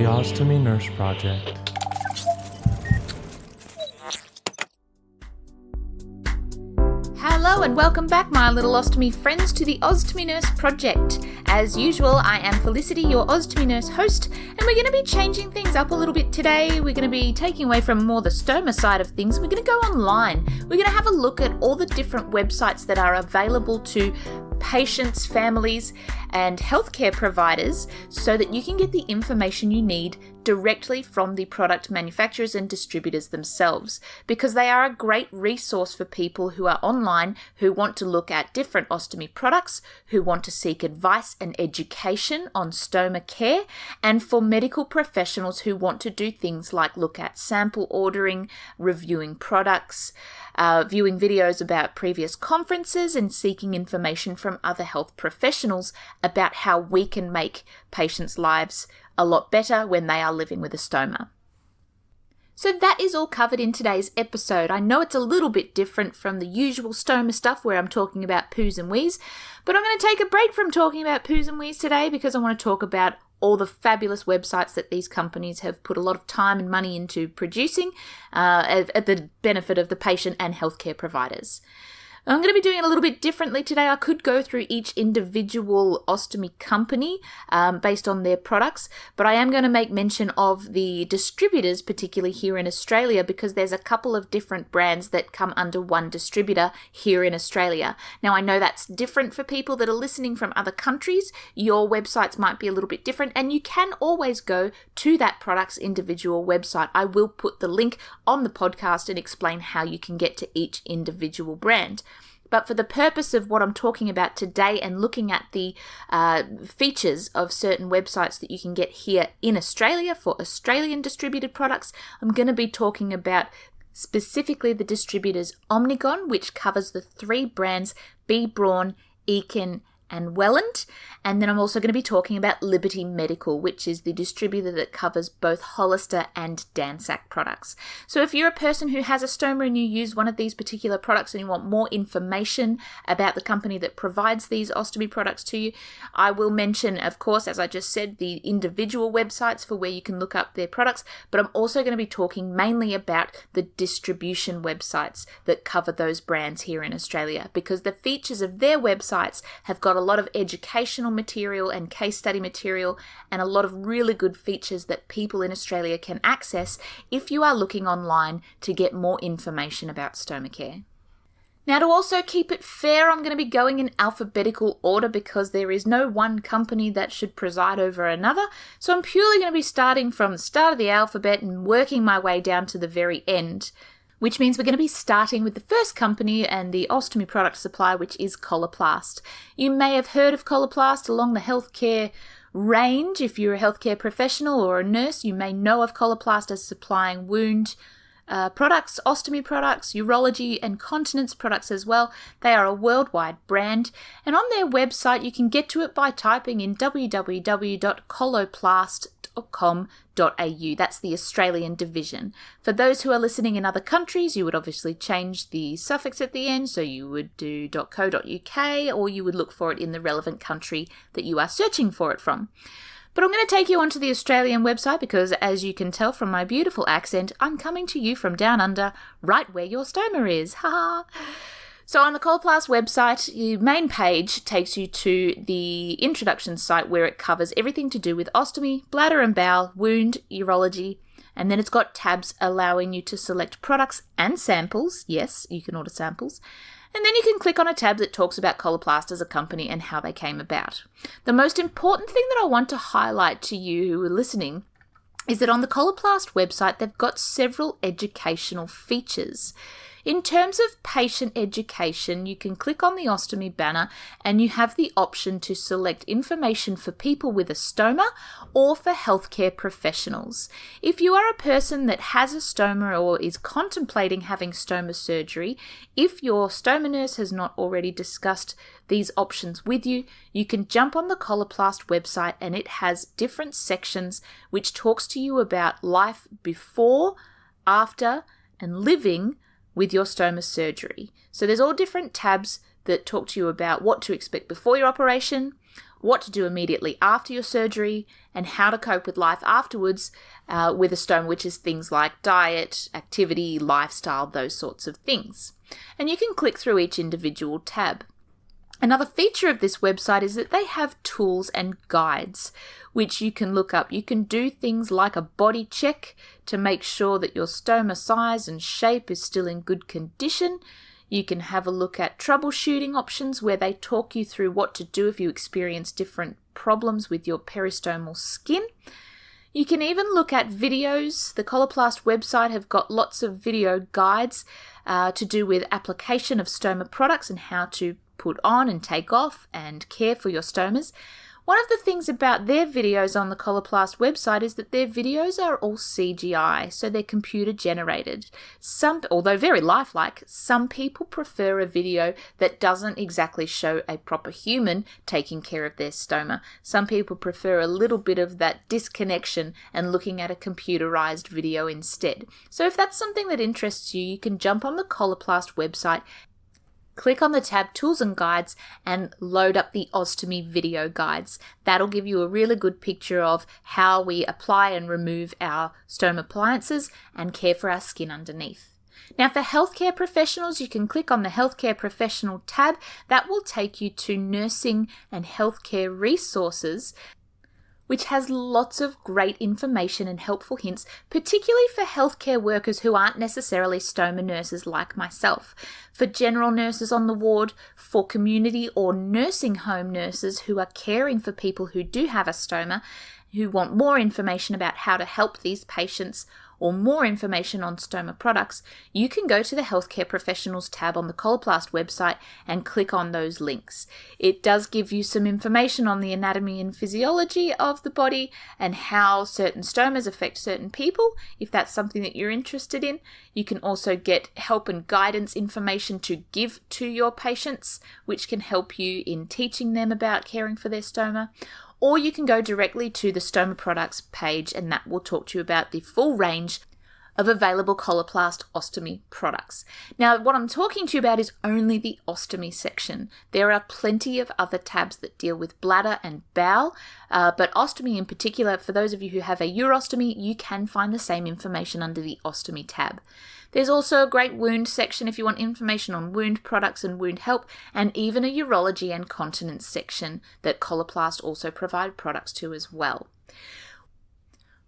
The Ostomy Nurse Project. Hello and welcome back, my little ostomy friends, to the Ostomy Nurse Project. As usual, I am Felicity, your Ostomy Nurse host, and we're going to be changing things up a little bit today. We're going to be taking away from more the stoma side of things. We're going to go online. We're going to have a look at all the different websites that are available to patients, families, and healthcare providers so that you can get the information you need directly from the product manufacturers and distributors themselves, because they are a great resource for people who are online, who want to look at different ostomy products, who want to seek advice and education on stoma care, and for medical professionals who want to do things like look at sample ordering, reviewing products, viewing videos about previous conferences, and seeking information from other health professionals about how we can make patients' lives a lot better when they are living with a stoma. So that is all covered in today's episode. I know it's a little bit different from the usual stoma stuff where I'm talking about poos and wheeze, but I'm going to take a break from talking about poos and wheeze today because I want to talk about all the fabulous websites that these companies have put a lot of time and money into producing at the benefit of the patient and healthcare providers. I'm going to be doing it a little bit differently today. I could go through each individual ostomy company based on their products, but I am going to make mention of the distributors, particularly here in Australia, because there's a couple of different brands that come under one distributor here in Australia. Now, I know that's different for people that are listening from other countries. Your websites might be a little bit different, and you can always go to that product's individual website. I will put the link on the podcast and explain how you can get to each individual brand. But for the purpose of what I'm talking about today and looking at the features of certain websites that you can get here in Australia for Australian distributed products, I'm going to be talking about specifically the distributors Omnigon, which covers the three brands B. Braun, Eakin, and Welland. And then I'm also going to be talking about Liberty Medical, which is the distributor that covers both Hollister and Dansac products. So if you're a person who has a stoma and you use one of these particular products and you want more information about the company that provides these ostomy products to you, I will mention, of course, as I just said, the individual websites for where you can look up their products, but I'm also going to be talking mainly about the distribution websites that cover those brands here in Australia, because the features of their websites have got a lot of educational material and case study material and a lot of really good features that people in Australia can access if you are looking online to get more information about stoma care. Now, to also keep it fair, I'm going to be going in alphabetical order because there is no one company that should preside over another. So I'm purely going to be starting from the start of the alphabet and working my way down to the very end, which means we're going to be starting with the first company and the ostomy product supply, which is Coloplast. You may have heard of Coloplast along the healthcare range. If you're a healthcare professional or a nurse, you may know of Coloplast as supplying wound products, ostomy products, urology and continence products as well. They are a worldwide brand, and on their website you can get to it by typing in www.coloplast.com.au. That's the Australian division. For those who are listening in other countries, you would obviously change the suffix at the end, so you would do .co.uk, or you would look for it in the relevant country that you are searching for it from. But I'm going to take you onto the Australian website because, as you can tell from my beautiful accent, I'm coming to you from down under, right where your stoma is. Ha! So on the Coloplast website, your main page takes you to the introduction site where it covers everything to do with ostomy, bladder and bowel, wound, urology, and then it's got tabs allowing you to select products and samples. Yes, you can order samples. And then you can click on a tab that talks about Coloplast as a company and how they came about. The most important thing that I want to highlight to you who are listening is that on the Coloplast website, they've got several educational features. In terms of patient education, you can click on the ostomy banner and you have the option to select information for people with a stoma or for healthcare professionals. If you are a person that has a stoma or is contemplating having stoma surgery, if your stoma nurse has not already discussed these options with you, you can jump on the Coloplast website and it has different sections which talks to you about life before, after, and living with your stoma surgery. So there's all different tabs that talk to you about what to expect before your operation, what to do immediately after your surgery, and how to cope with life afterwards with a stoma, which is things like diet, activity, lifestyle, those sorts of things. And you can click through each individual tab. Another feature of this website is that they have tools and guides which you can look up. You can do things like a body check to make sure that your stoma size and shape is still in good condition. You can have a look at troubleshooting options where they talk you through what to do if you experience different problems with your peristomal skin. You can even look at videos. The Coloplast website have got lots of video guides to do with application of stoma products and how to put on and take off and care for your stomas. One of the things about their videos on the Coloplast website is that their videos are all CGI, so they're computer generated. Although very lifelike, some people prefer a video that doesn't exactly show a proper human taking care of their stoma. Some people prefer a little bit of that disconnection and looking at a computerized video instead. So if that's something that interests you, you can jump on the Coloplast website, click on the tab Tools and Guides and load up the Ostomy video guides. That'll give you a really good picture of how we apply and remove our stoma appliances and care for our skin underneath. Now for healthcare professionals, you can click on the Healthcare Professional tab. That will take you to Nursing and Healthcare Resources, which has lots of great information and helpful hints, particularly for healthcare workers who aren't necessarily stoma nurses like myself, for general nurses on the ward, for community or nursing home nurses who are caring for people who do have a stoma, who want more information about how to help these patients or more information on stoma products. You can go to the Healthcare Professionals tab on the Coloplast website and click on those links. It does give you some information on the anatomy and physiology of the body and how certain stomas affect certain people, if that's something that you're interested in. You can also get help and guidance information to give to your patients, which can help you in teaching them about caring for their stoma. Or you can go directly to the Stoma Products page and that will talk to you about the full range of available Coloplast ostomy products. Now, what I'm talking to you about is only the ostomy section. There are plenty of other tabs that deal with bladder and bowel, but ostomy in particular, for those of you who have a urostomy, you can find the same information under the ostomy tab. There's also a great wound section if you want information on wound products and wound help, and even a urology and continence section that Coloplast also provide products to as well.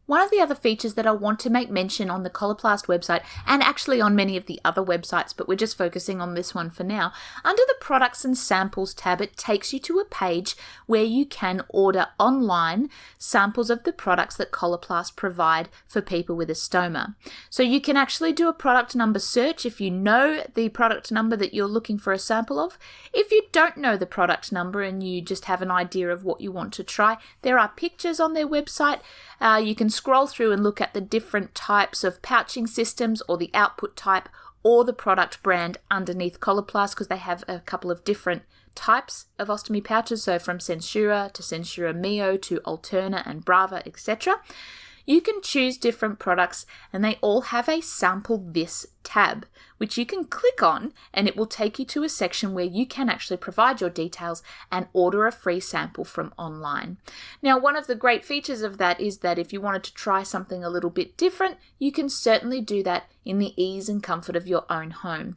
One of the other features that I want to make mention on the Coloplast website, and actually on many of the other websites, but we're just focusing on this one for now, under the Products and Samples tab, it takes you to a page where you can order online samples of the products that Coloplast provide for people with a stoma. So you can actually do a product number search if you know the product number that you're looking for a sample of. If you don't know the product number and you just have an idea of what you want to try, there are pictures on their website. You can scroll through and look at the different types of pouching systems or the output type or the product brand underneath Coloplast, because they have a couple of different types of ostomy pouches, so from Sensura to Sensura Mio to Alterna and Brava, etc. You can choose different products and they all have a Sample This tab, which you can click on and it will take you to a section where you can actually provide your details and order a free sample from online. Now, one of the great features of that is that if you wanted to try something a little bit different, you can certainly do that in the ease and comfort of your own home.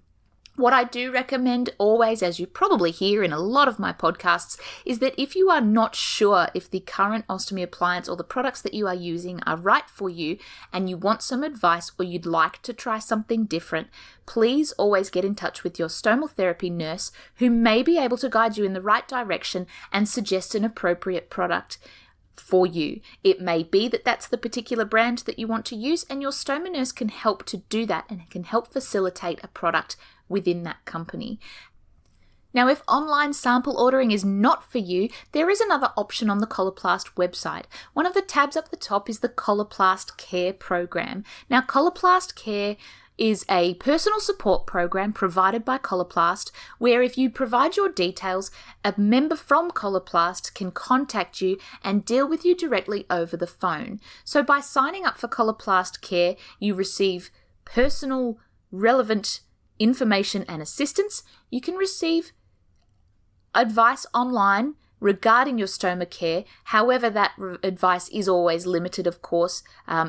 What I do recommend always, as you probably hear in a lot of my podcasts, is that if you are not sure if the current ostomy appliance or the products that you are using are right for you and you want some advice or you'd like to try something different, please always get in touch with your stomal therapy nurse who may be able to guide you in the right direction and suggest an appropriate product for you. It may be that that's the particular brand that you want to use, and your stoma nurse can help to do that and it can help facilitate a product within that company. Now, if online sample ordering is not for you, there is another option on the Coloplast website. One of the tabs up the top is the Coloplast Care program. Now, Coloplast Care is a personal support program provided by Coloplast, where if you provide your details, a member from Coloplast can contact you and deal with you directly over the phone. So by signing up for Coloplast Care, you receive personal, relevant information and assistance. You can receive advice online regarding your stoma care. However, that advice is always limited, of course,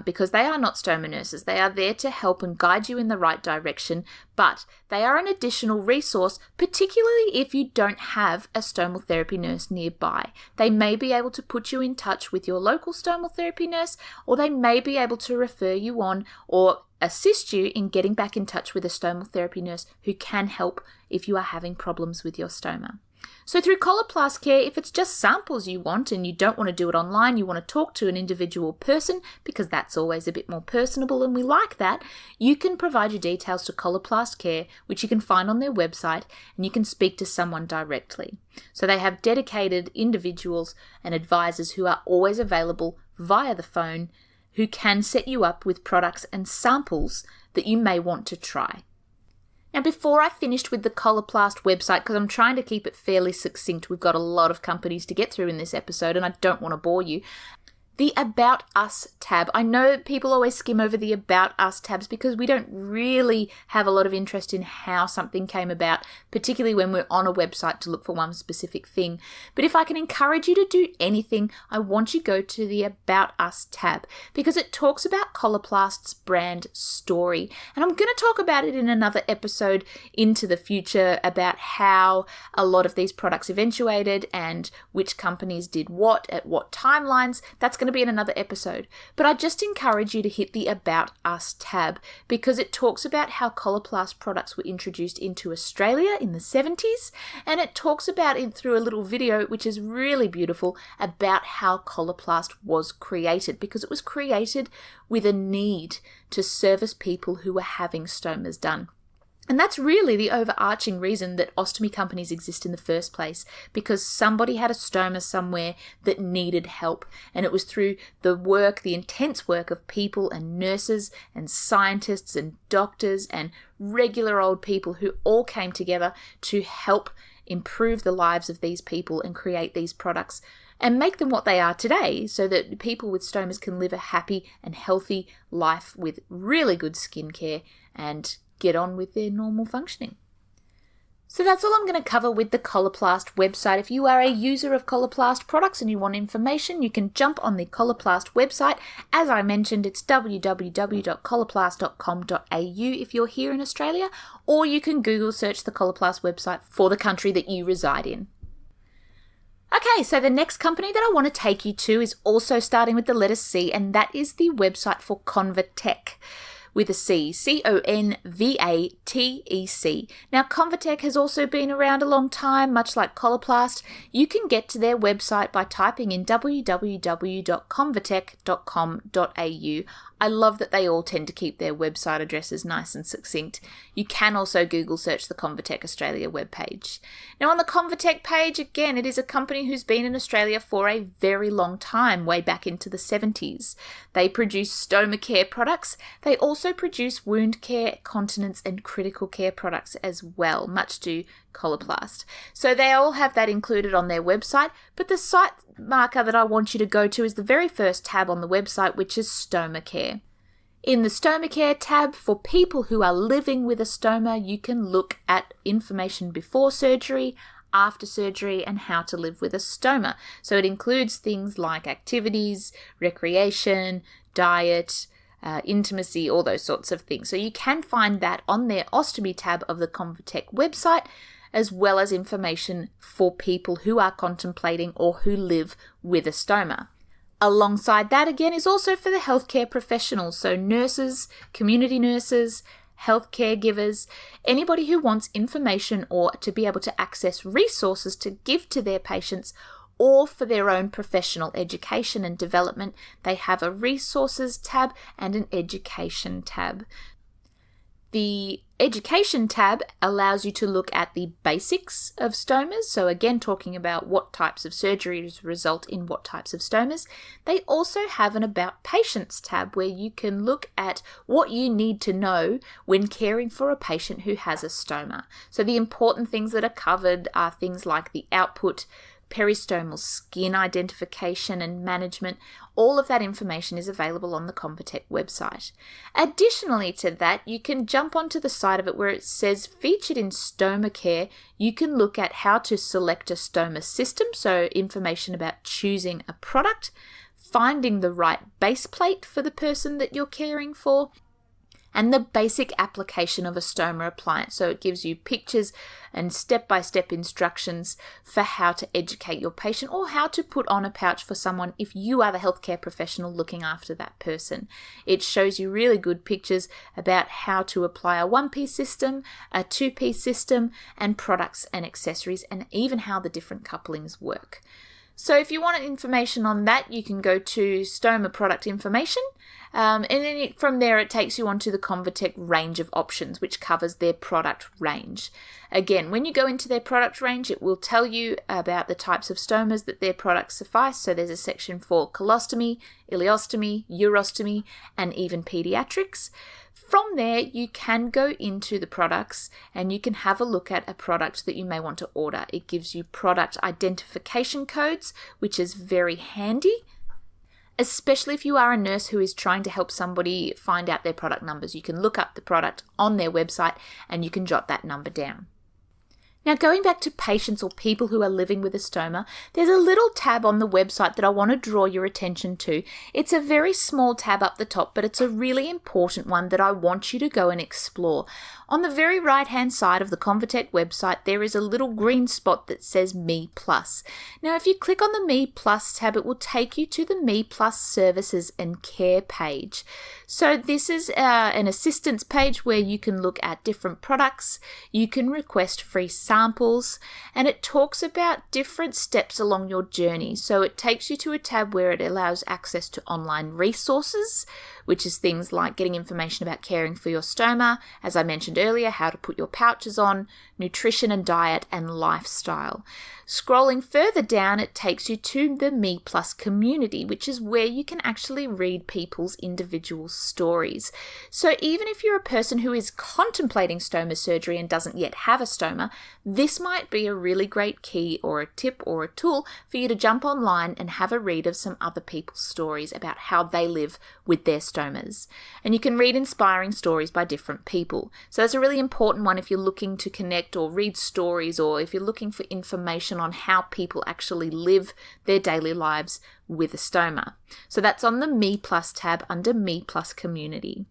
because they are not stoma nurses. They are there to help and guide you in the right direction, but they are an additional resource, particularly if you don't have a stomal therapy nurse nearby. They may be able to put you in touch with your local stomal therapy nurse, or they may be able to refer you on or assist you in getting back in touch with a stomal therapy nurse who can help if you are having problems with your stoma. So through Coloplast Care, if it's just samples you want and you don't want to do it online, you want to talk to an individual person because that's always a bit more personable and we like that, you can provide your details to Coloplast Care, which you can find on their website, and you can speak to someone directly. So they have dedicated individuals and advisors who are always available via the phone who can set you up with products and samples that you may want to try. Now, before I finished with the Coloplast website, because I'm trying to keep it fairly succinct, we've got a lot of companies to get through in this episode and I don't want to bore you. The About Us tab. I know people always skim over the About Us tabs because we don't really have a lot of interest in how something came about, particularly when we're on a website to look for one specific thing. But if I can encourage you to do anything, I want you to go to the About Us tab because it talks about Coloplast's brand story. And I'm going to talk about it in another episode into the future about how a lot of these products eventuated and which companies did what at what timelines. That's going to be in another episode, but I just encourage you to hit the About Us tab because it talks about how Coloplast products were introduced into Australia in the 70s, and it talks about it through a little video which is really beautiful about how Coloplast was created, because it was created with a need to service people who were having stomas done. And that's really the overarching reason that ostomy companies exist in the first place, because somebody had a stoma somewhere that needed help. And it was through the work, the intense work of people and nurses and scientists and doctors and regular old people who all came together to help improve the lives of these people and create these products and make them what they are today so that people with stomas can live a happy and healthy life with really good skincare and get on with their normal functioning. So that's all I'm going to cover with the Coloplast website. If you are a user of Coloplast products and you want information, you can jump on the Coloplast website. As I mentioned, it's www.coloplast.com.au if you're here in Australia, or you can Google search the Coloplast website for the country that you reside in. Okay, so the next company that I want to take you to is also starting with the letter C, and that is the website for Convatec. With a C, Convatec. Now, Convatec has also been around a long time, much like Coloplast. You can get to their website by typing in www.convatec.com.au. I love that they all tend to keep their website addresses nice and succinct. You can also Google search the Convatec Australia webpage. Now, on the Convatec page, again, it is a company who's been in Australia for a very long time, way back into the 70s. They produce stoma care products. They also produce wound care, continence, and critical care products as well, much to Coloplast. So they all have that included on their website, but the site marker that I want you to go to is the very first tab on the website, which is Stoma Care. In the Stoma Care tab, for people who are living with a stoma, you can look at information before surgery, after surgery, and how to live with a stoma. So it includes things like activities, recreation, diet, intimacy, all those sorts of things. So you can find that on their ostomy tab of the Convatec website, as well as information for people who are contemplating or who live with a stoma. Alongside that, again, is also for the healthcare professionals, so nurses, community nurses, health caregivers, anybody who wants information or to be able to access resources to give to their patients or for their own professional education and development. They have a resources tab and an education tab. The education tab allows you to look at the basics of stomas. So again, talking about what types of surgeries result in what types of stomas. They also have an about patients tab where you can look at what you need to know when caring for a patient who has a stoma. So the important things that are covered are things like the output, peristomal skin identification and management. All of that information is available on the Convatec website. Additionally to that, you can jump onto the side of it where it says featured in stoma care. You can look at how to select a stoma system, so information about choosing a product, finding the right base plate for the person that you're caring for, and the basic application of a stoma appliance. So it gives you pictures and step-by-step instructions for how to educate your patient or how to put on a pouch for someone if you are the healthcare professional looking after that person. It shows you really good pictures about how to apply a one-piece system, a two-piece system, and products and accessories, and even how the different couplings work. So if you want information on that, you can go to Stoma Product Information, and then from there it takes you onto the Convatec range of options, which covers their product range. Again, when you go into their product range, it will tell you about the types of stomas that their products suffice. So there's a section for colostomy, ileostomy, urostomy, and even pediatrics. From there, you can go into the products and you can have a look at a product that you may want to order. It gives you product identification codes, which is very handy, especially if you are a nurse who is trying to help somebody find out their product numbers. You can look up the product on their website and you can jot that number down. Now, going back to patients or people who are living with a stoma, there's a little tab on the website that I want to draw your attention to. It's a very small tab up the top, but it's a really important one that I want you to go and explore. On the very right-hand side of the Convatec website, there is a little green spot that says Me Plus. Now, if you click on the Me Plus tab, it will take you to the Me Plus Services and Care page. So this is an assistance page where you can look at different products, you can request free samples, and it talks about different steps along your journey. So it takes you to a tab where it allows access to online resources, which is things like getting information about caring for your stoma, as I mentioned earlier, how to put your pouches on, nutrition and diet, and lifestyle. Scrolling further down, it takes you to the Me Plus community, which is where you can actually read people's individual stories. So even if you're a person who is contemplating stoma surgery and doesn't yet have a stoma, this might be a really great key or a tip or a tool for you to jump online and have a read of some other people's stories about how they live with their stomas. And you can read inspiring stories by different people. So that's a really important one if you're looking to connect or read stories, or if you're looking for information on how people actually live their daily lives with a stoma. So that's on the Me Plus tab under Me Plus Community.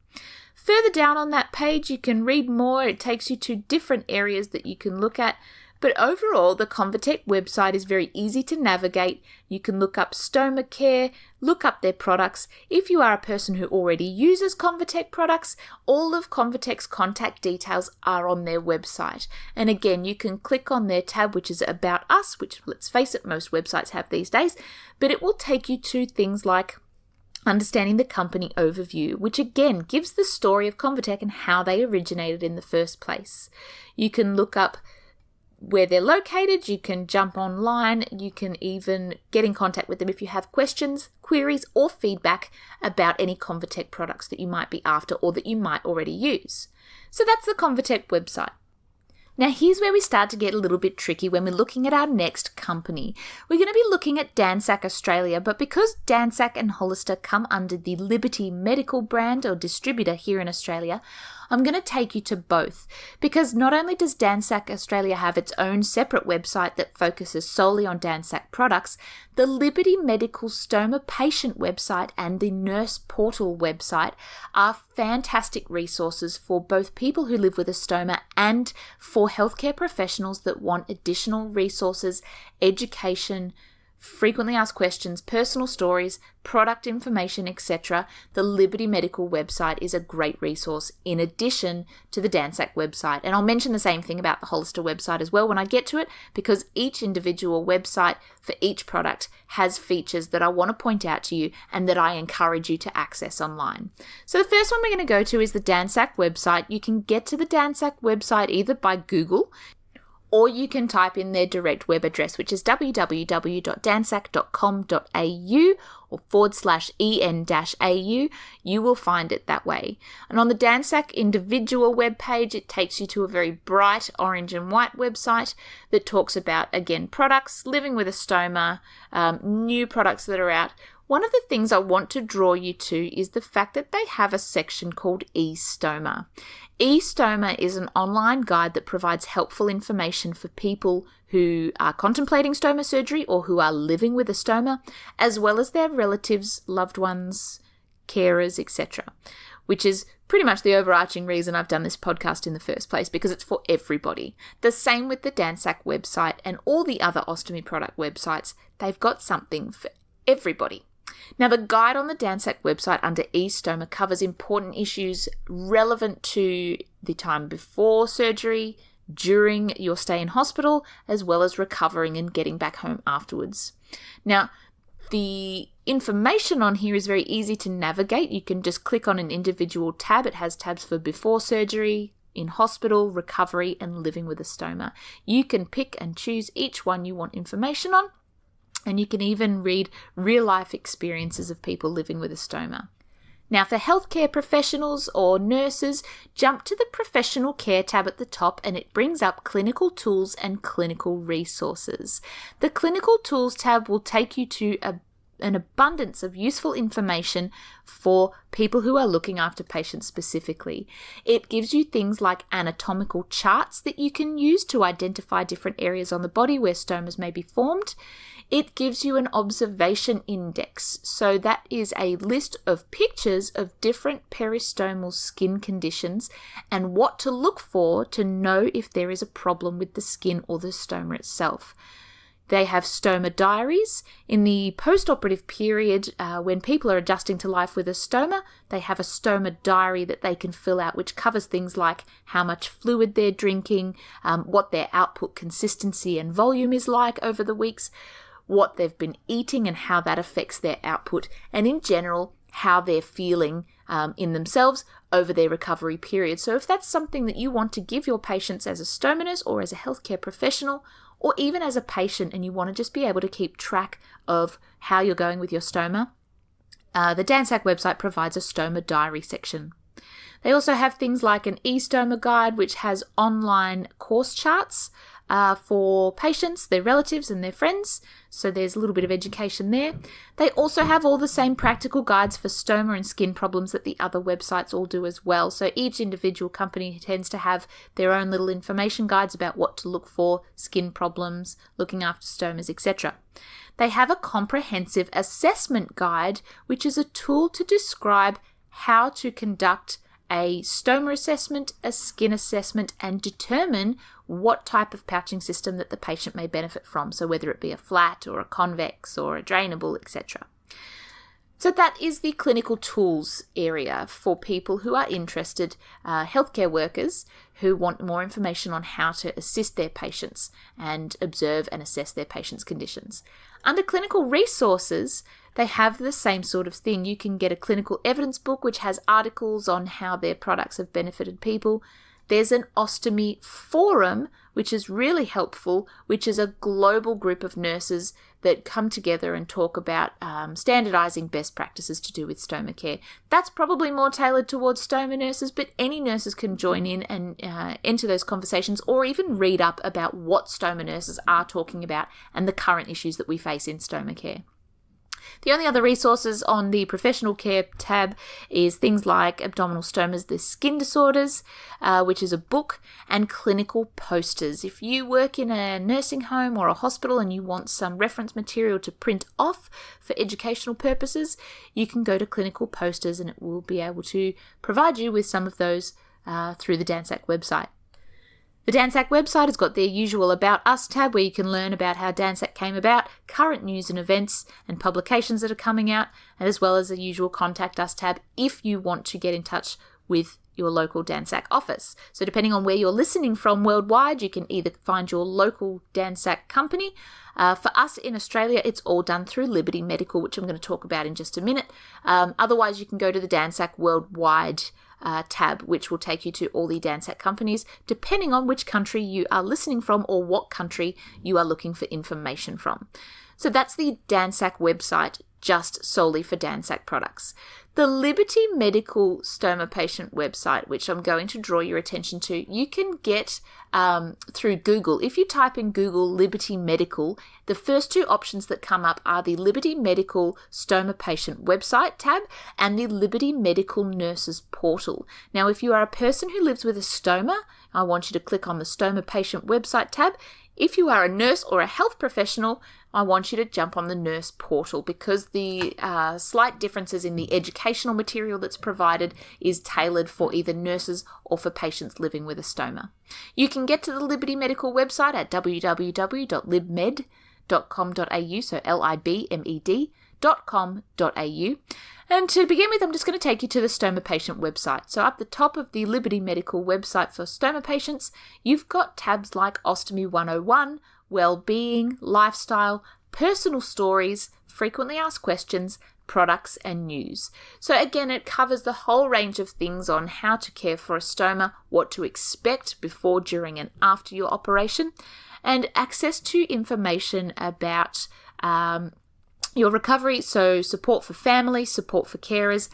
Further down on that page, you can read more. It takes you to different areas that you can look at. But overall, the Convatec website is very easy to navigate. You can look up stoma care, look up their products. If you are a person who already uses Convatec products, all of Convatec's contact details are on their website. And again, you can click on their tab, which is About Us, which, let's face it, most websites have these days, but it will take you to things like Understanding the Company Overview, which again gives the story of Convatec and how they originated in the first place. You can look up where they're located, you can jump online, you can even get in contact with them if you have questions, queries, or feedback about any Convatec products that you might be after or that you might already use. So that's the Convatec website. Now here's where we start to get a little bit tricky when we're looking at our next company. We're going to be looking at Dansac Australia, but because Dansac and Hollister come under the Liberty Medical brand or distributor here in Australia, I'm going to take you to both, because not only does Dansac Australia have its own separate website that focuses solely on Dansac products, the Liberty Medical Stoma Patient website and the Nurse Portal website are fantastic resources for both people who live with a stoma and for healthcare professionals that want additional resources, education, frequently asked questions, personal stories, product information, etc. The Liberty Medical website is a great resource in addition to the Dansac website. And I'll mention the same thing about the Hollister website as well when I get to it, because each individual website for each product has features that I want to point out to you and that I encourage you to access online. So the first one we're going to go to is the Dansac website. You can get to the Dansac website either by Google, or you can type in their direct web address, which is www.dansac.com.au or /en-au. You will find it that way. And on the Dansac individual webpage, it takes you to a very bright orange and white website that talks about, again, products, living with a stoma, new products that are out. One of the things I want to draw you to is the fact that they have a section called eStoma. eStoma is an online guide that provides helpful information for people who are contemplating stoma surgery or who are living with a stoma, as well as their relatives, loved ones, carers, etc., which is pretty much the overarching reason I've done this podcast in the first place, because it's for everybody. The same with the Dansac website and all the other ostomy product websites. They've got something for everybody. Now, the guide on the Dansac website under eStoma covers important issues relevant to the time before surgery, during your stay in hospital, as well as recovering and getting back home afterwards. Now, the information on here is very easy to navigate. You can just click on an individual tab. It has tabs for before surgery, in hospital, recovery, and living with a stoma. You can pick and choose each one you want information on. And you can even read real-life experiences of people living with a stoma. Now, for healthcare professionals or nurses, jump to the Professional Care tab at the top and it brings up Clinical Tools and Clinical Resources. The Clinical Tools tab will take you to an abundance of useful information for people who are looking after patients specifically. It gives you things like anatomical charts that you can use to identify different areas on the body where stomas may be formed. It gives you an observation index. So that is a list of pictures of different peristomal skin conditions and what to look for to know if there is a problem with the skin or the stoma itself. They have stoma diaries. In the post-operative period, when people are adjusting to life with a stoma, they have a stoma diary that they can fill out, which covers things like how much fluid they're drinking, what their output consistency and volume is like over the weeks, what they've been eating and how that affects their output, and in general, how they're feeling in themselves over their recovery period. So if that's something that you want to give your patients as a stoma nurse or as a healthcare professional, or even as a patient, and you want to just be able to keep track of how you're going with your stoma, the Dansac website provides a stoma diary section. They also have things like an eStoma guide, which has online course charts for patients, their relatives, and their friends. So there's a little bit of education there. They also have all the same practical guides for stoma and skin problems that the other websites all do as well. So each individual company tends to have their own little information guides about what to look for, skin problems, looking after stomas, etc. They have a comprehensive assessment guide, which is a tool to describe how to conduct a stoma assessment, a skin assessment, and determine what type of pouching system that the patient may benefit from. So whether it be a flat or a convex or a drainable, etc. So that is the clinical tools area for people who are interested, healthcare workers who want more information on how to assist their patients and observe and assess their patients' conditions. Under clinical resources, they have the same sort of thing. You can get a clinical evidence book which has articles on how their products have benefited people. There's an ostomy forum, which is really helpful, which is a global group of nurses that come together and talk about standardizing best practices to do with stoma care. That's probably more tailored towards stoma nurses, but any nurses can join in and enter those conversations, or even read up about what stoma nurses are talking about and the current issues that we face in stoma care. The only other resources on the professional care tab is things like Abdominal Stomas, the Skin Disorders, which is a book, and clinical posters. If you work in a nursing home or a hospital and you want some reference material to print off for educational purposes, you can go to clinical posters and it will be able to provide you with some of those through the Dansac website. The Dansac website has got their usual About Us tab where you can learn about how Dansac came about, current news and events and publications that are coming out, and as well as the usual Contact Us tab if you want to get in touch with your local Dansac office. So depending on where you're listening from worldwide, you can either find your local Dansac company. For us in Australia, it's all done through Liberty Medical, which I'm going to talk about in just a minute. Otherwise, you can go to the Dansac worldwide tab, which will take you to all the Dansac companies, depending on which country you are listening from or what country you are looking for information from. So that's the Dansac website, just solely for Dansac products. The Liberty Medical Stoma Patient website, which I'm going to draw your attention to, you can get through Google. If you type in Google Liberty Medical, the first two options that come up are the Liberty Medical Stoma Patient website tab and the Liberty Medical Nurses portal. Now, if you are a person who lives with a stoma, I want you to click on the Stoma Patient website tab. If you are a nurse or a health professional, I want you to jump on the nurse portal because the slight differences in the educational material that's provided is tailored for either nurses or for patients living with a stoma. You can get to the Liberty Medical website at www.libmed.com.au, so libmed.com.au. And to begin with, I'm just going to take you to the Stoma Patient website. So up the top of the Liberty Medical website for stoma patients, you've got tabs like Ostomy 101, Wellbeing, Lifestyle, Personal Stories, Frequently Asked Questions, Products and News. So again, it covers the whole range of things on how to care for a stoma, what to expect before, during and after your operation, and access to information about your recovery, so support for family, support for carers,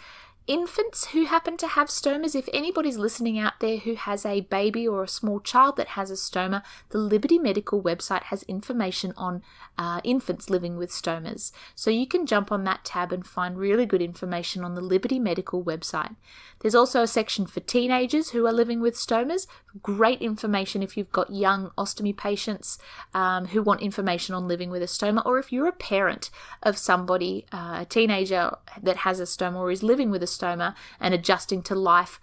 infants who happen to have stomas. If anybody's listening out there who has a baby or a small child that has a stoma, the Liberty Medical website has information on infants living with stomas. So you can jump on that tab and find really good information on the Liberty Medical website. There's also a section for teenagers who are living with stomas. Great information if you've got young ostomy patients who want information on living with a stoma, or if you're a parent of somebody, a teenager that has a stoma or is living with a stoma and adjusting to life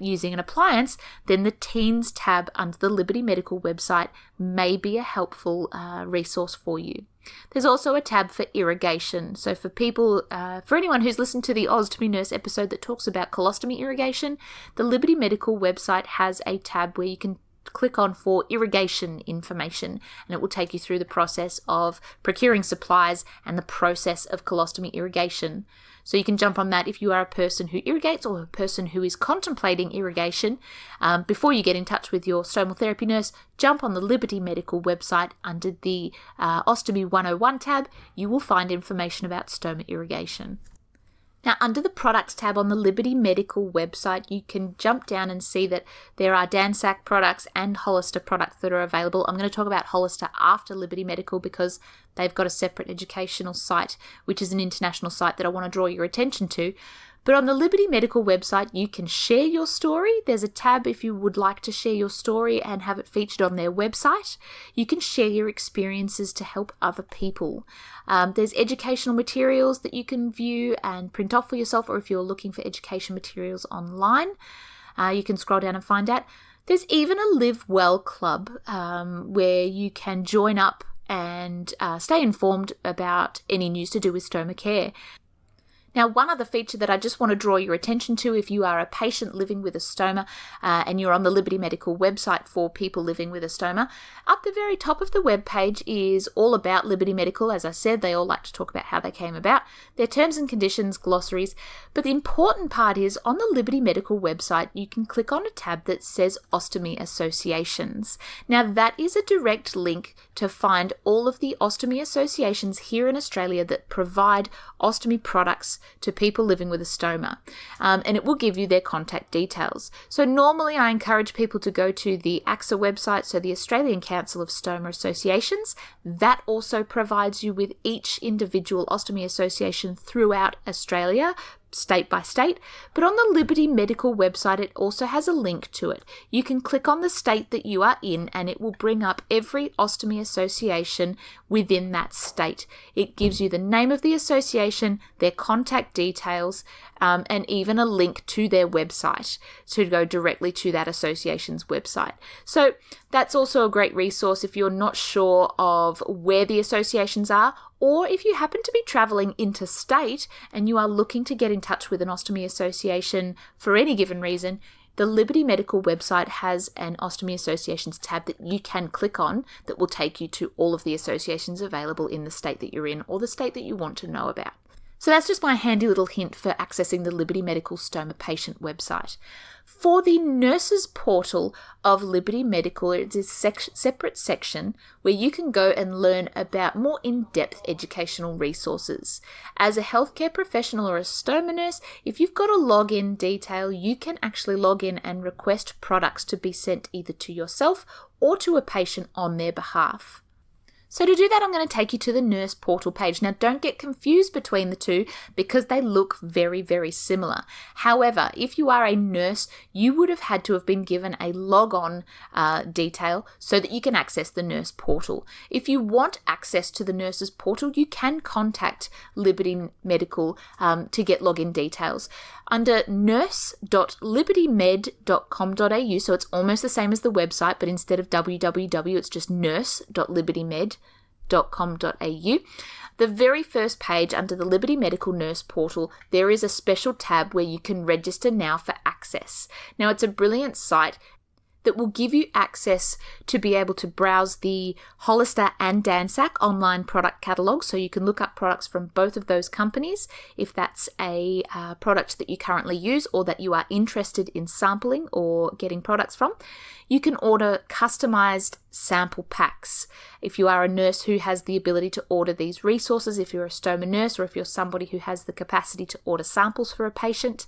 using an appliance, then the Teens tab under the Liberty Medical website may be a helpful resource for you. There's also a tab for irrigation. So for people, for anyone who's listened to the Ostomy Nurse episode that talks about colostomy irrigation, the Liberty Medical website has a tab where you can click on for irrigation information, and it will take you through the process of procuring supplies and the process of colostomy irrigation. So you can jump on that if you are a person who irrigates or a person who is contemplating irrigation. Before you get in touch with your stomal therapy nurse, jump on the Liberty Medical website under the Ostomy 101 tab. You will find information about stoma irrigation. Now, under the Products tab on the Liberty Medical website, you can jump down and see that there are Dansac products and Hollister products that are available. I'm going to talk about Hollister after Liberty Medical because they've got a separate educational site, which is an international site that I want to draw your attention to. But on the Liberty Medical website, you can share your story. There's a tab if you would like to share your story and have it featured on their website. You can share your experiences to help other people. There's educational materials that you can view and print off for yourself, or if you're looking for education materials online, you can scroll down and find out. There's even a Live Well Club where you can join up and stay informed about any news to do with stoma care. Now, one other feature that I just want to draw your attention to if you are a patient living with a stoma and you're on the Liberty Medical website for people living with a stoma, up the very top of the web page is all about Liberty Medical. As I said, they all like to talk about how they came about, their terms and conditions, glossaries. But the important part is on the Liberty Medical website, you can click on a tab that says Ostomy Associations. Now, that is a direct link to find all of the ostomy associations here in Australia that provide ostomy products to people living with a stoma, and it will give you their contact details. So normally I encourage people to go to the ACSA website, so the Australian Council of Stoma Associations. That also provides you with each individual ostomy association throughout Australia, state by state, but on the Liberty Medical website it also has a link to it. You can click on the state that you are in and it will bring up every ostomy association within that state. It gives you the name of the association, their contact details, and even a link to their website to go directly to that association's website. So that's also a great resource if you're not sure of where the associations are, or if you happen to be traveling interstate and you are looking to get in touch with an ostomy association for any given reason. The Liberty Medical website has an Ostomy Associations tab that you can click on that will take you to all of the associations available in the state that you're in or the state that you want to know about. So that's just my handy little hint for accessing the Liberty Medical Stoma Patient website. For the nurses portal of Liberty Medical, it's a separate section where you can go and learn about more in-depth educational resources. As a healthcare professional or a stoma nurse, if you've got a login detail, you can actually log in and request products to be sent either to yourself or to a patient on their behalf. So to do that, I'm going to take you to the nurse portal page. Now, don't get confused between the two because they look very, very similar. However, if you are a nurse, you would have had to have been given a log-on detail so that you can access the nurse portal. If you want access to the nurses portal, you can contact Liberty Medical to get login details. Under nurse.libertymed.com.au, so it's almost the same as the website, but instead of www, it's just nurse.libertymed.com.au. The very first page under the Liberty Medical Nurse Portal, there is a special tab where you can register now for access. Now, it's a brilliant site that will give you access to be able to browse the Hollister and Dansac online product catalogue, so you can look up products from both of those companies if that's a product that you currently use or that you are interested in sampling or getting products from. You can order customized sample packs. If you are a nurse who has the ability to order these resources, if you're a stoma nurse or if you're somebody who has the capacity to order samples for a patient,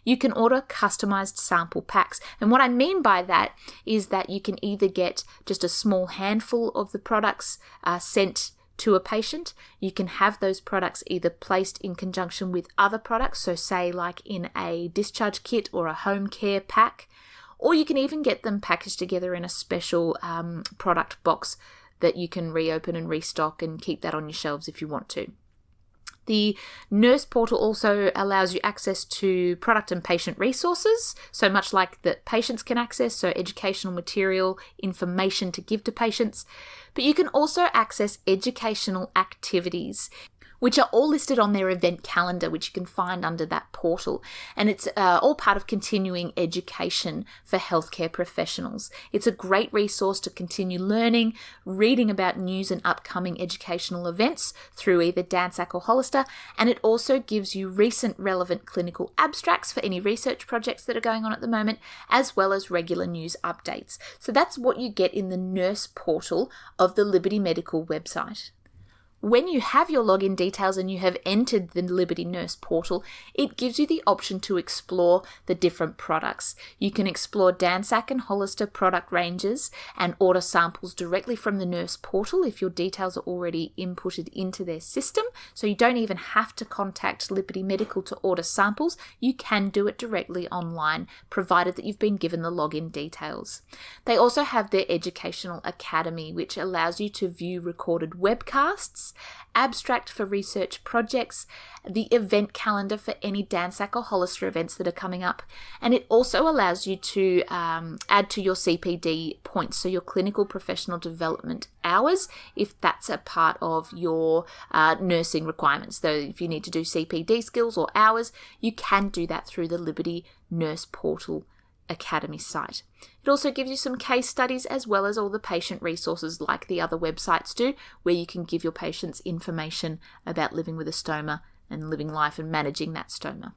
you can order customized sample packs. And what I mean by that is that you can either get just a small handful of the products sent to a patient. You can have those products either placed in conjunction with other products, so say like in a discharge kit or a home care pack, or you can even get them packaged together in a special product box that you can reopen and restock and keep that on your shelves if you want to. The nurse portal also allows you access to product and patient resources, so much like that patients can access, so educational material, information to give to patients. But you can also access educational activities, which are all listed on their event calendar, which you can find under that portal. And it's all part of continuing education for healthcare professionals. It's a great resource to continue learning, reading about news and upcoming educational events through either Dansac or Hollister. And it also gives you recent relevant clinical abstracts for any research projects that are going on at the moment, as well as regular news updates. So that's what you get in the nurse portal of the Liberty Medical website. When you have your login details and you have entered the Liberty Nurse portal, it gives you the option to explore the different products. You can explore Dansac and Hollister product ranges and order samples directly from the nurse portal if your details are already inputted into their system. So you don't even have to contact Liberty Medical to order samples. You can do it directly online, provided that you've been given the login details. They also have their Educational Academy, which allows you to view recorded webcasts, abstract for research projects, the event calendar for any Dansac or Hollister events that are coming up, and it also allows you to add to your CPD points, so your clinical professional development hours, if that's a part of your nursing requirements. So if you need to do CPD skills or hours, you can do that through the Liberty Nurse Portal Academy site. It also gives you some case studies as well as all the patient resources like the other websites do, where you can give your patients information about living with a stoma and living life and managing that stoma.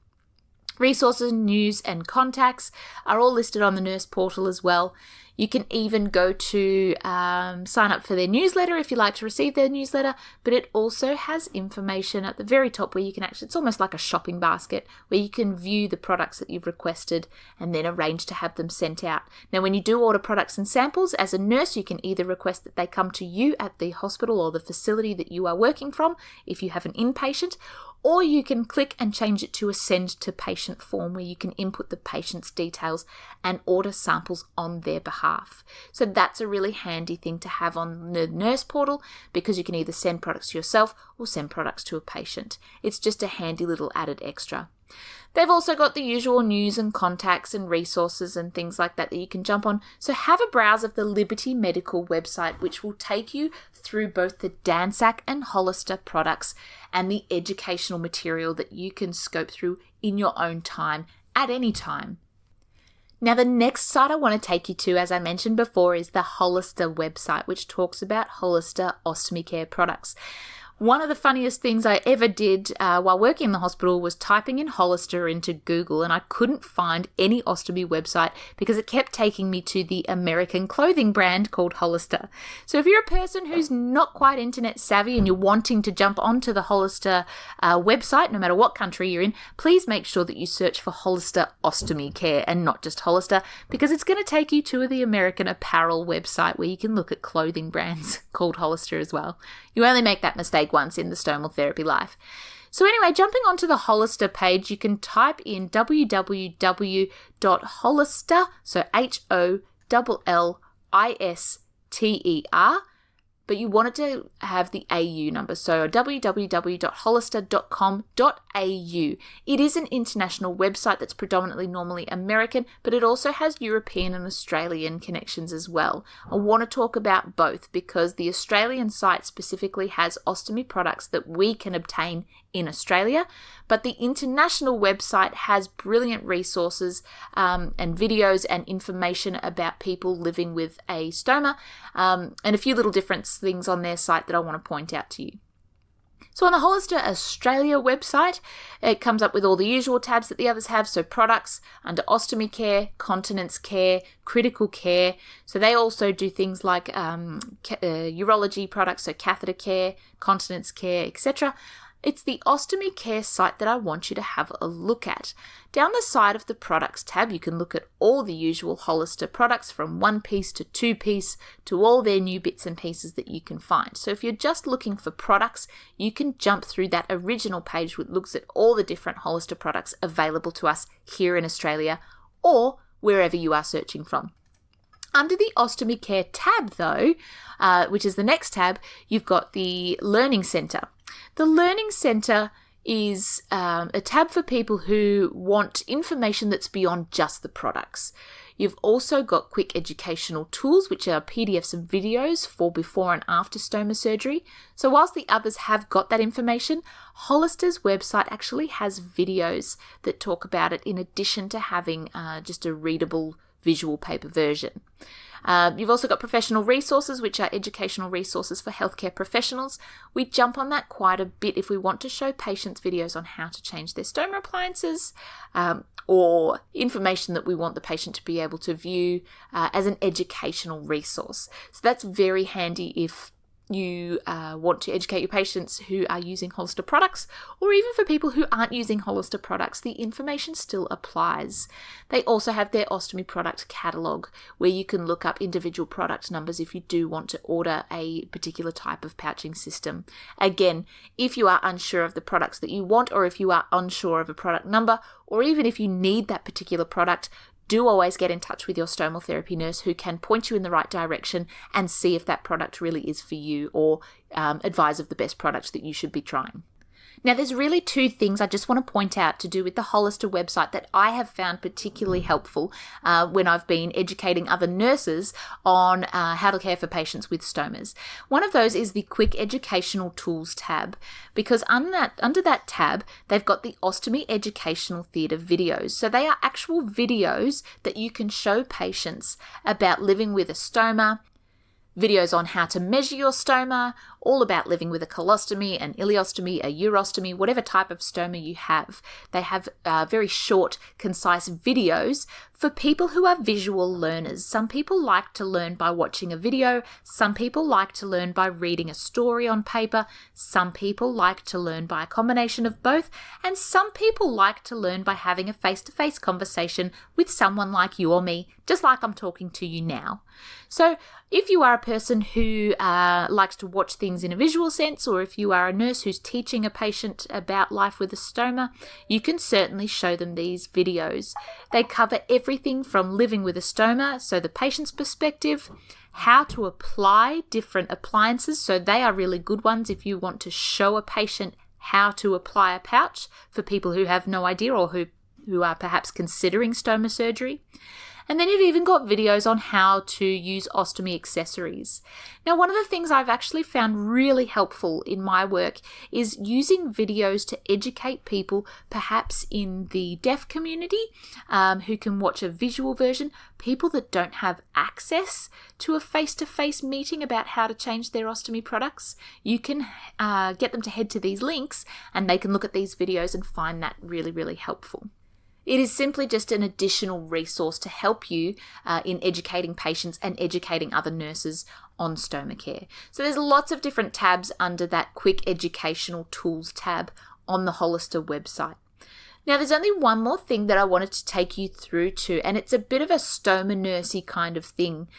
Resources, news and contacts are all listed on the nurse portal as well. You can even go to sign up for their newsletter if you like to receive their newsletter, but it also has information at the very top where you can actually, it's almost like a shopping basket, where you can view the products that you've requested and then arrange to have them sent out. Now, when you do order products and samples, as a nurse, you can either request that they come to you at the hospital or the facility that you are working from if you have an inpatient, or you can click and change it to a send to patient form where you can input the patient's details and order samples on their behalf. So that's a really handy thing to have on the nurse portal, because you can either send products to yourself or send products to a patient. It's just a handy little added extra. They've also got the usual news and contacts and resources and things like that you can jump on. So have a browse of the Liberty Medical website, which will take you through both the Dansac and Hollister products and the educational material that you can scope through in your own time at any time. Now, the next site I want to take you to, as I mentioned before, is the Hollister website, which talks about Hollister ostomy care products. One of the funniest things I ever did while working in the hospital was typing in Hollister into Google, and I couldn't find any ostomy website because it kept taking me to the American clothing brand called Hollister. So if you're a person who's not quite internet savvy and you're wanting to jump onto the Hollister website, no matter what country you're in, please make sure that you search for Hollister Ostomy Care and not just Hollister, because it's going to take you to the American apparel website where you can look at clothing brands called Hollister as well. You only make that mistake once in the stomal therapy life. So anyway, jumping onto the Hollister page, you can type in www.hollister, so HOLLISTER, but you want it to have the AU number, so www.hollister.com.au. It is an international website that's predominantly normally American, but it also has European and Australian connections as well. I want to talk about both because the Australian site specifically has ostomy products that we can obtain in Australia, but the international website has brilliant resources and videos and information about people living with a stoma and a few little different things on their site that I want to point out to you. So on the Hollister Australia website, it comes up with all the usual tabs that the others have. So products under ostomy care, continence care, critical care. So they also do things like urology products, so catheter care, continence care, etc. It's the ostomy care site that I want you to have a look at. Down the side of the products tab, you can look at all the usual Hollister products from 1-piece to 2-piece to all their new bits and pieces that you can find. So if you're just looking for products, you can jump through that original page which looks at all the different Hollister products available to us here in Australia or wherever you are searching from. Under the Ostomy Care tab though, which is the next tab, you've got the Learning Centre. The Learning Centre is a tab for people who want information that's beyond just the products. You've also got quick educational tools, which are PDFs and videos for before and after stoma surgery. So whilst the others have got that information, Hollister's website actually has videos that talk about it in addition to having just a readable visual paper version. You've also got professional resources, which are educational resources for healthcare professionals. We jump on that quite a bit if we want to show patients videos on how to change their stoma appliances or information that we want the patient to be able to view as an educational resource. So that's very handy if you want to educate your patients who are using Hollister products, or even for people who aren't using Hollister products, the information still applies. They also have their ostomy product catalogue where you can look up individual product numbers if you do want to order a particular type of pouching system. Again, if you are unsure of the products that you want, or if you are unsure of a product number, or even if you need that particular product, do always get in touch with your stomal therapy nurse who can point you in the right direction and see if that product really is for you, or advise of the best product that you should be trying. Now, there's really two things I just want to point out to do with the Hollister website that I have found particularly helpful when I've been educating other nurses on how to care for patients with stomas. One of those is the Quick Educational Tools tab, because under that tab, they've got the Ostomy Educational Theatre videos. So they are actual videos that you can show patients about living with a stoma, videos on how to measure your stoma, all about living with a colostomy, an ileostomy, a urostomy, whatever type of stoma you have. They have very short, concise videos for people who are visual learners. Some people like to learn by watching a video. Some people like to learn by reading a story on paper. Some people like to learn by a combination of both. And some people like to learn by having a face-to-face conversation with someone like you or me, just like I'm talking to you now. So if you are a person who likes to watch things in a visual sense, or if you are a nurse who's teaching a patient about life with a stoma, you can certainly show them these videos. They cover everything from living with a stoma, so the patient's perspective, how to apply different appliances, so they are really good ones if you want to show a patient how to apply a pouch for people who have no idea or who are perhaps considering stoma surgery. And then you've even got videos on how to use ostomy accessories. Now, one of the things I've actually found really helpful in my work is using videos to educate people, perhaps in the deaf community, who can watch a visual version, people that don't have access to a face-to-face meeting about how to change their ostomy products. You can get them to head to these links and they can look at these videos and find that really, really helpful. It is simply just an additional resource to help you in educating patients and educating other nurses on stoma care. So there's lots of different tabs under that quick educational tools tab on the Hollister website. Now, there's only one more thing that I wanted to take you through to, and it's a bit of a stoma nursey kind of thing.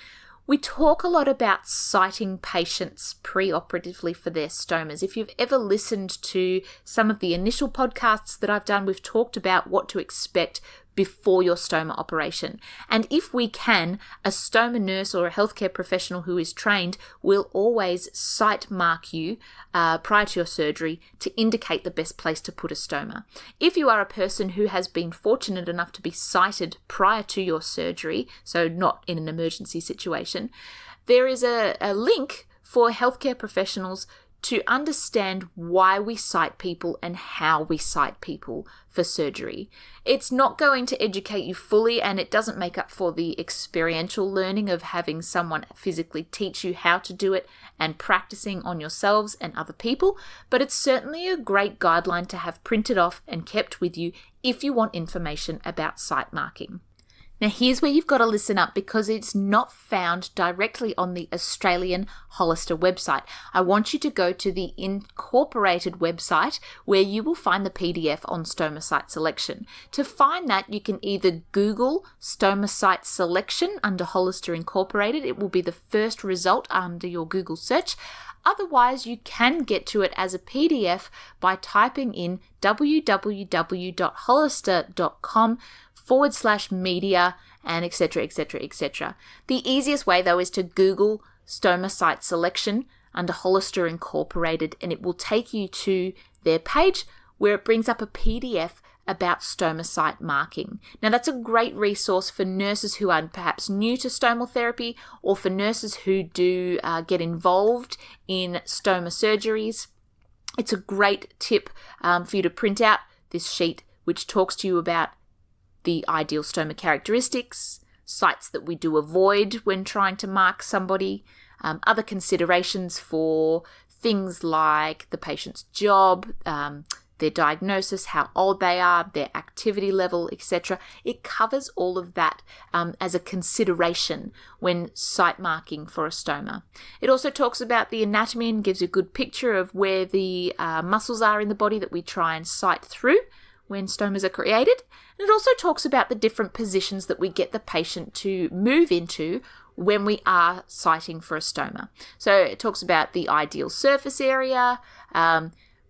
We talk a lot about sighting patients pre-operatively for their stomas. If you've ever listened to some of the initial podcasts that I've done, we've talked about what to expect before your stoma operation. And if we can, a stoma nurse or a healthcare professional who is trained will always sight mark you prior to your surgery to indicate the best place to put a stoma. If you are a person who has been fortunate enough to be sighted prior to your surgery, so not in an emergency situation, there is a link for healthcare professionals to understand why we sight people and how we sight people for surgery. It's not going to educate you fully, and it doesn't make up for the experiential learning of having someone physically teach you how to do it and practicing on yourselves and other people, but it's certainly a great guideline to have printed off and kept with you if you want information about sight marking. Now, here's where you've got to listen up because it's not found directly on the Australian Hollister website. I want you to go to the incorporated website where you will find the PDF on stoma site selection. To find that, you can either Google stoma site selection under Hollister Incorporated. It will be the first result under your Google search. Otherwise, you can get to it as a PDF by typing in www.hollister.com/media and etc. etc. etc. The easiest way though is to Google stoma site selection under Hollister Incorporated and it will take you to their page where it brings up a PDF about stoma site marking. Now that's a great resource for nurses who are perhaps new to stomal therapy or for nurses who do get involved in stoma surgeries. It's a great tip for you to print out this sheet which talks to you about the ideal stoma characteristics, sites that we do avoid when trying to mark somebody, other considerations for things like the patient's job, their diagnosis, how old they are, their activity level, etc. It covers all of that as a consideration when site marking for a stoma. It also talks about the anatomy and gives a good picture of where the muscles are in the body that we try and sight through when stomas are created. And it also talks about the different positions that we get the patient to move into when we are sighting for a stoma. So it talks about the ideal surface area,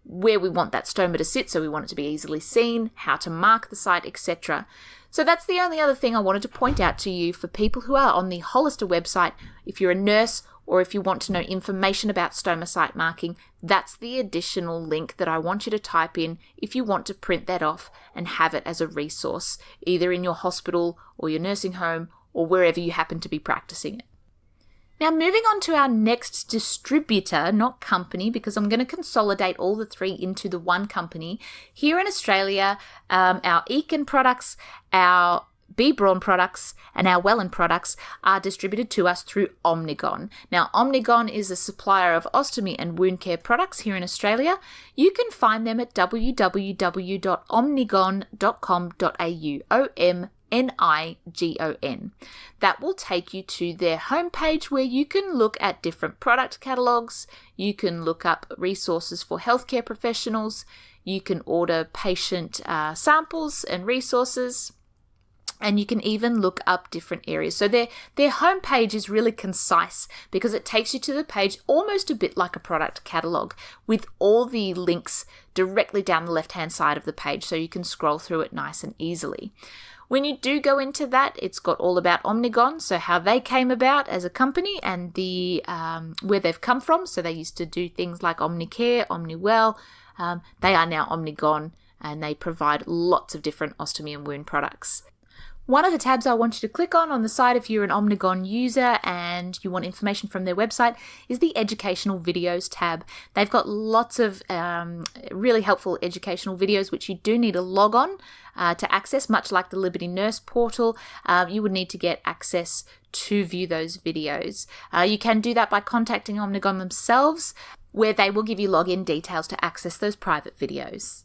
where we want that stoma to sit, so we want it to be easily seen, how to mark the site, etc. So that's the only other thing I wanted to point out to you for people who are on the Hollister website. If you're a nurse or if you want to know information about stoma site marking, that's the additional link that I want you to type in if you want to print that off and have it as a resource, either in your hospital or your nursing home or wherever you happen to be practicing it. Now, moving on to our next distributor, not company, because I'm going to consolidate all the three into the one company. Here in Australia, our Eakin products, our B. Braun products, and our Wellen products are distributed to us through Omnigon. Now, Omnigon is a supplier of ostomy and wound care products here in Australia. You can find them at www.omnigon.com.au, Nigon. That will take you to their homepage where you can look at different product catalogs, you can look up resources for healthcare professionals, you can order patient samples and resources, and you can even look up different areas. So their homepage is really concise because it takes you to the page almost a bit like a product catalog with all the links directly down the left-hand side of the page so you can scroll through it nice and easily. When you do go into that, it's got all about Omnigon, so how they came about as a company and the where they've come from. So they used to do things like Omnicare, Omniwell. They are now Omnigon, and they provide lots of different ostomy and wound products. One of the tabs I want you to click on the site if you're an Omnigon user and you want information from their website is the Educational Videos tab. They've got lots of really helpful educational videos which you do need to log on to access, much like the Liberty Nurse portal. You would need to get access to view those videos. You can do that by contacting Omnigon themselves, where they will give you login details to access those private videos.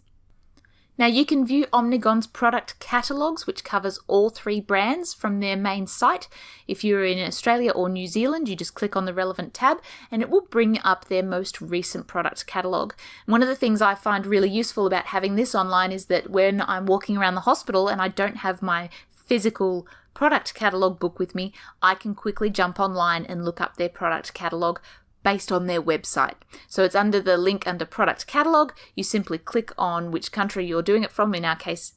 Now you can view Omnigon's product catalogues, which covers all 3 brands from their main site. If you're in Australia or New Zealand, you just click on the relevant tab and it will bring up their most recent product catalogue. One of the things I find really useful about having this online is that when I'm walking around the hospital and I don't have my physical product catalogue book with me, I can quickly jump online and look up their product catalogue based on their website. So it's under the link under product catalogue. You simply click on which country you're doing it from, in our case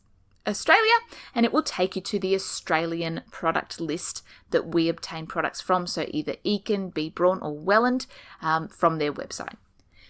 Australia, and it will take you to the Australian product list that we obtain products from, so either Eakin, B. Braun or Welland from their website.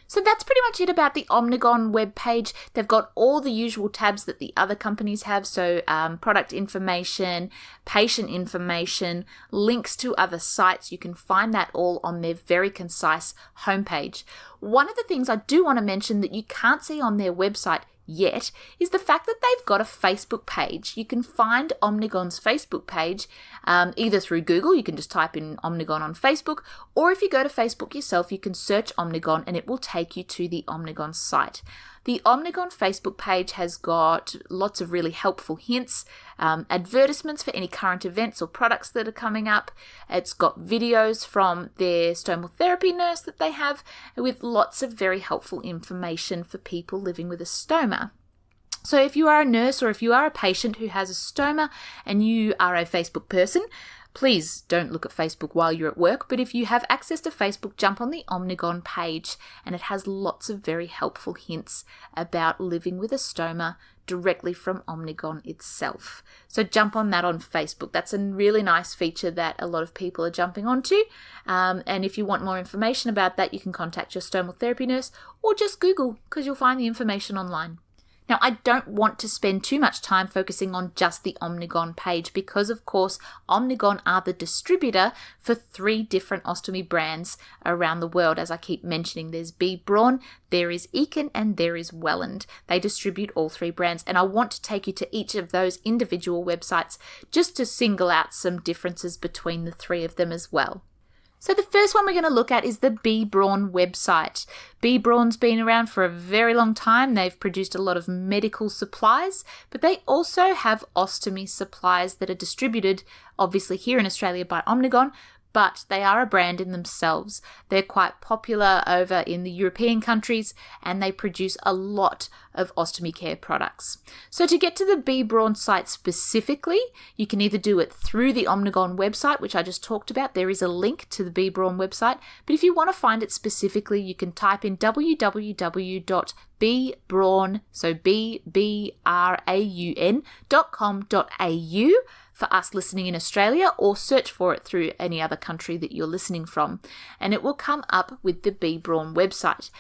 So that's pretty much it about the Omnigon webpage. They've got all the usual tabs that the other companies have, so product information, patient information, links to other sites. You can find that all on their very concise homepage. One of the things I do want to mention that you can't see on their website yet is the fact that they've got a Facebook page. You can find Omnigon's Facebook page either through Google, you can just type in Omnigon on Facebook, or if you go to Facebook yourself, you can search Omnigon and it will take you to the Omnigon site. The Omnigon Facebook page has got lots of really helpful hints, advertisements for any current events or products that are coming up. It's got videos from their stomal therapy nurse that they have with lots of very helpful information for people living with a stoma. So if you are a nurse or if you are a patient who has a stoma and you are a Facebook person, please don't look at Facebook while you're at work, but if you have access to Facebook, jump on the Omnigon page and it has lots of very helpful hints about living with a stoma directly from Omnigon itself. So jump on that on Facebook. That's a really nice feature that a lot of people are jumping onto. And if you want more information about that, you can contact your stomal therapy nurse or just Google because you'll find the information online. Now, I don't want to spend too much time focusing on just the Omnigon page because, of course, Omnigon are the distributor for 3 different ostomy brands around the world. As I keep mentioning, there's B. Braun, there is Eakin, and there is Welland. They distribute all 3 brands, and I want to take you to each of those individual websites just to single out some differences between the 3 of them as well. So the first one we're going to look at is the B. Braun website. B. Braun's been around for a very long time. They've produced a lot of medical supplies, but they also have ostomy supplies that are distributed, obviously here in Australia by Omnigon, but they are a brand in themselves. They're quite popular over in the European countries and they produce a lot of ostomy care products. So to get to the B. Braun site specifically, you can either do it through the Omnigon website, which I just talked about. There is a link to the B. Braun website, but if you want to find it specifically, you can type in www.bbraun, so bbraun.com.au for us listening in Australia, or search for it through any other country that you're listening from, and it will come up with the B. Braun website.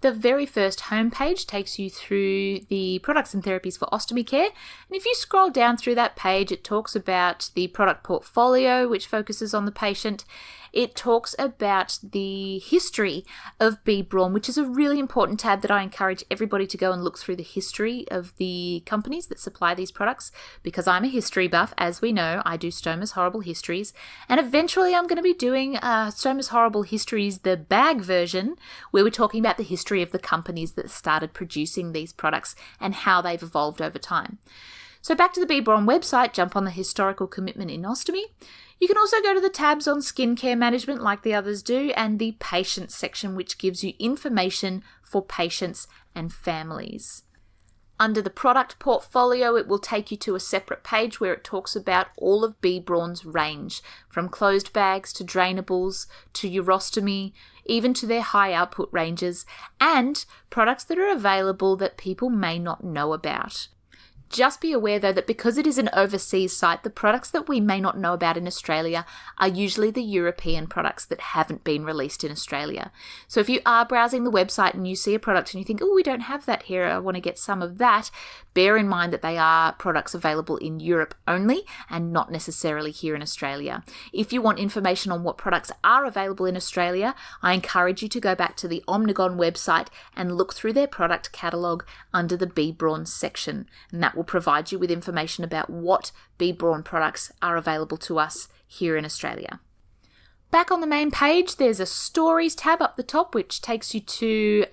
The very first homepage takes you through the products and therapies for ostomy care, and if you scroll down through that page, it talks about the product portfolio, which focuses on the patient. It talks about the history of B. Braun, which is a really important tab that I encourage everybody to go and look through the history of the companies that supply these products, because I'm a history buff. As we know, I do Stoma's Horrible Histories, and eventually I'm going to be doing Stoma's Horrible Histories, the bag version, where we're talking about the history of the companies that started producing these products and how they've evolved over time. So back to the B. Braun website, jump on the historical commitment in ostomy. You can also go to the tabs on skincare management like the others do, and the patients section, which gives you information for patients and families. Under the product portfolio, it will take you to a separate page where it talks about all of B. Braun's range, from closed bags to drainables to urostomy, even to their high output ranges, and products that are available that people may not know about. Just be aware though that because it is an overseas site, the products that we may not know about in Australia are usually the European products that haven't been released in Australia. So if you are browsing the website and you see a product and you think, oh, we don't have that here, I want to get some of that, bear in mind that they are products available in Europe only and not necessarily here in Australia. If you want information on what products are available in Australia, I encourage you to go back to the Omnigone website and look through their product catalogue under the Be Brawn section, and that will provide you with information about what Be Brawn products are available to us here in Australia. Back on the main page, there's a Stories tab up the top, which takes you to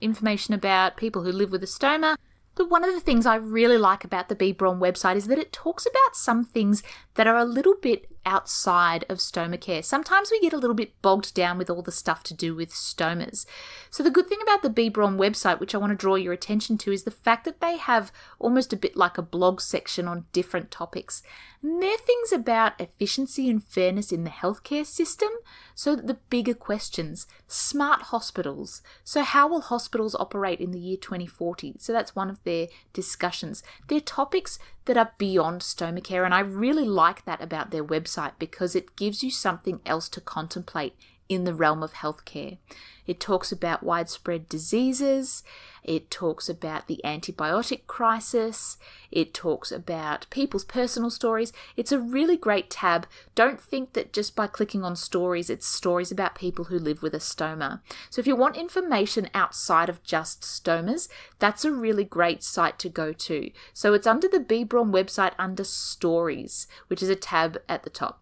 information about people who live with a stoma. But one of the things I really like about the Be Brawn website is that it talks about some things that are a little bit outside of stoma care. Sometimes we get a little bit bogged down with all the stuff to do with stomas. So the good thing about the Be Brawn website, which I want to draw your attention to, is the fact that they have almost a bit like a blog section on different topics. And they're things about efficiency and fairness in the healthcare system. So the bigger questions, smart hospitals. So how will hospitals operate in the year 2040? So that's one of their discussions. They're topics that are beyond stoma care, and I really like that about their website because it gives you something else to contemplate in the realm of healthcare. It talks about widespread diseases, it talks about the antibiotic crisis, it talks about people's personal stories. It's a really great tab. Don't think that just by clicking on stories, it's stories about people who live with a stoma. So if you want information outside of just stomas, that's a really great site to go to. So it's under the Be Brawn website under Stories, which is a tab at the top.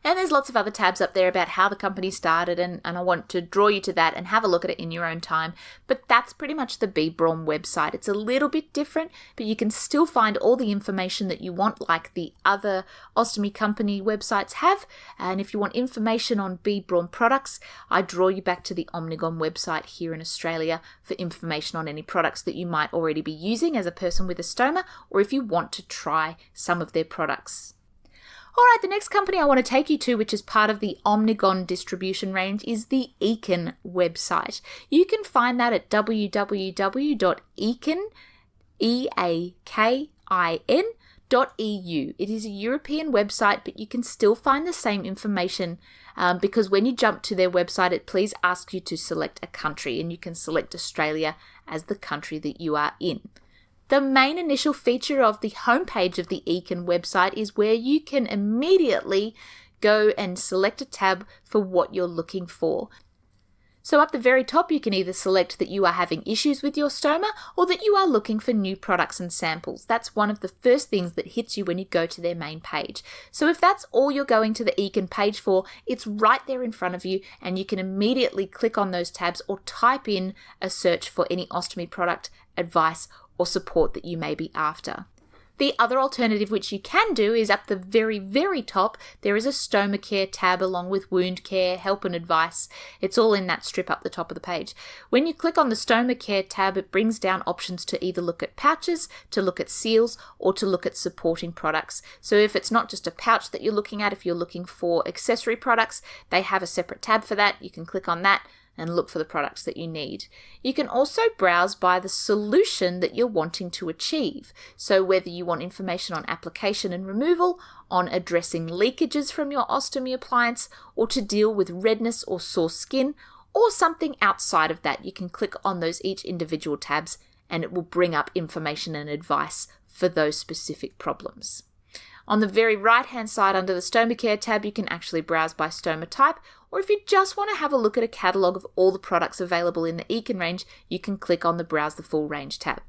And there's lots of other tabs up there about how the company started, and I want to draw you to that and have a look at it in your own time. But that's pretty much the Be Brawn website. It's a little bit different, but you can still find all the information that you want, like the other ostomy company websites have. And if you want information on Be Brawn products, I draw you back to the Omnigone website here in Australia for information on any products that you might already be using as a person with a stoma, or if you want to try some of their products. All right, the next company I want to take you to, which is part of the Omnigone distribution range, is the Eakin website. You can find that at www.eakin.eu. It is a European website, but you can still find the same information because when you jump to their website, it please asks you to select a country, and you can select Australia as the country that you are in. The main initial feature of the homepage of the Eakin website is where you can immediately go and select a tab for what you're looking for. So up the very top, you can either select that you are having issues with your stoma or that you are looking for new products and samples. That's one of the first things that hits you when you go to their main page. So if that's all you're going to the Eakin page for, it's right there in front of you, and you can immediately click on those tabs or type in a search for any ostomy product, advice, or support that you may be after. The other alternative which you can do is up the very, very top, there is a stoma care tab along with wound care, help and advice. It's all in that strip up the top of the page. When you click on the stoma care tab, it brings down options to either look at pouches, to look at seals, or to look at supporting products. So if it's not just a pouch that you're looking at, if you're looking for accessory products, they have a separate tab for that. You can click on that and look for the products that you need. You can also browse by the solution that you're wanting to achieve. So whether you want information on application and removal, on addressing leakages from your ostomy appliance, or to deal with redness or sore skin, or something outside of that, you can click on those each individual tabs and it will bring up information and advice for those specific problems. On the very right-hand side under the Stoma Care tab, you can actually browse by stoma type, or if you just want to have a look at a catalogue of all the products available in the Eakin range, you can click on the Browse the Full Range tab.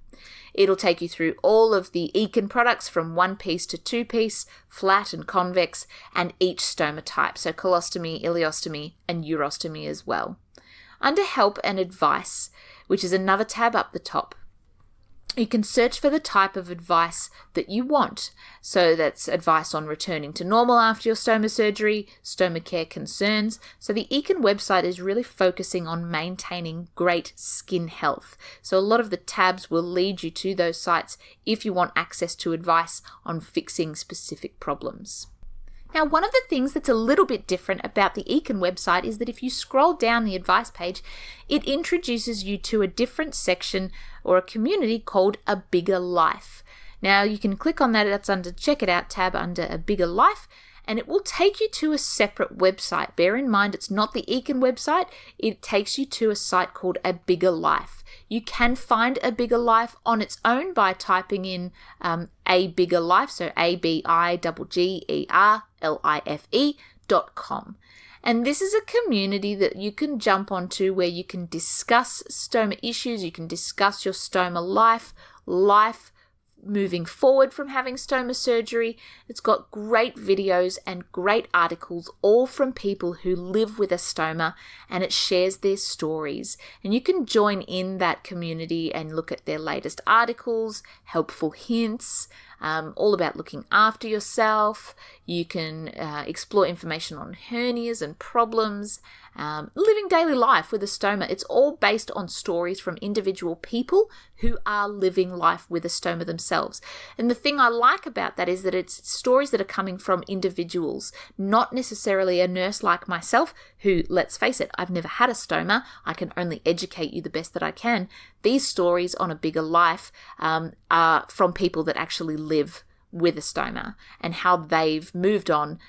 It'll take you through all of the Eakin products from 1-piece to 2-piece, flat and convex, and each stoma type, so colostomy, ileostomy, and urostomy as well. Under Help and Advice, which is another tab up the top, you can search for the type of advice that you want. So that's advice on returning to normal after your stoma surgery, stoma care concerns. So the Eakin website is really focusing on maintaining great skin health. So a lot of the tabs will lead you to those sites if you want access to advice on fixing specific problems. Now, one of the things that's a little bit different about the Eakin website is that if you scroll down the advice page, it introduces you to a different section or a community called A Bigger Life. Now you can click on that, that's under Check It Out tab under A Bigger Life, and it will take you to a separate website. Bear in mind, it's not the Ekin website. It takes you to a site called A Bigger Life. You can find A Bigger Life on its own by typing in A Bigger Life, so ABIGGERLIFE.com. And this is a community that you can jump onto where you can discuss stoma issues, you can discuss your stoma life moving forward from having stoma surgery. It's got great videos and great articles, all from people who live with a stoma, and it shares their stories. And you can join in that community and look at their latest articles, helpful hints, all about looking after yourself. You can explore information on hernias and problems, living daily life with a stoma. It's all based on stories from individual people who are living life with a stoma themselves. And the thing I like about that is that it's stories that are coming from individuals, not necessarily a nurse like myself who, let's face it, I've never had a stoma. I can only educate you the best that I can. These stories on A Bigger Life are from people that actually live with a stoma and how they've moved on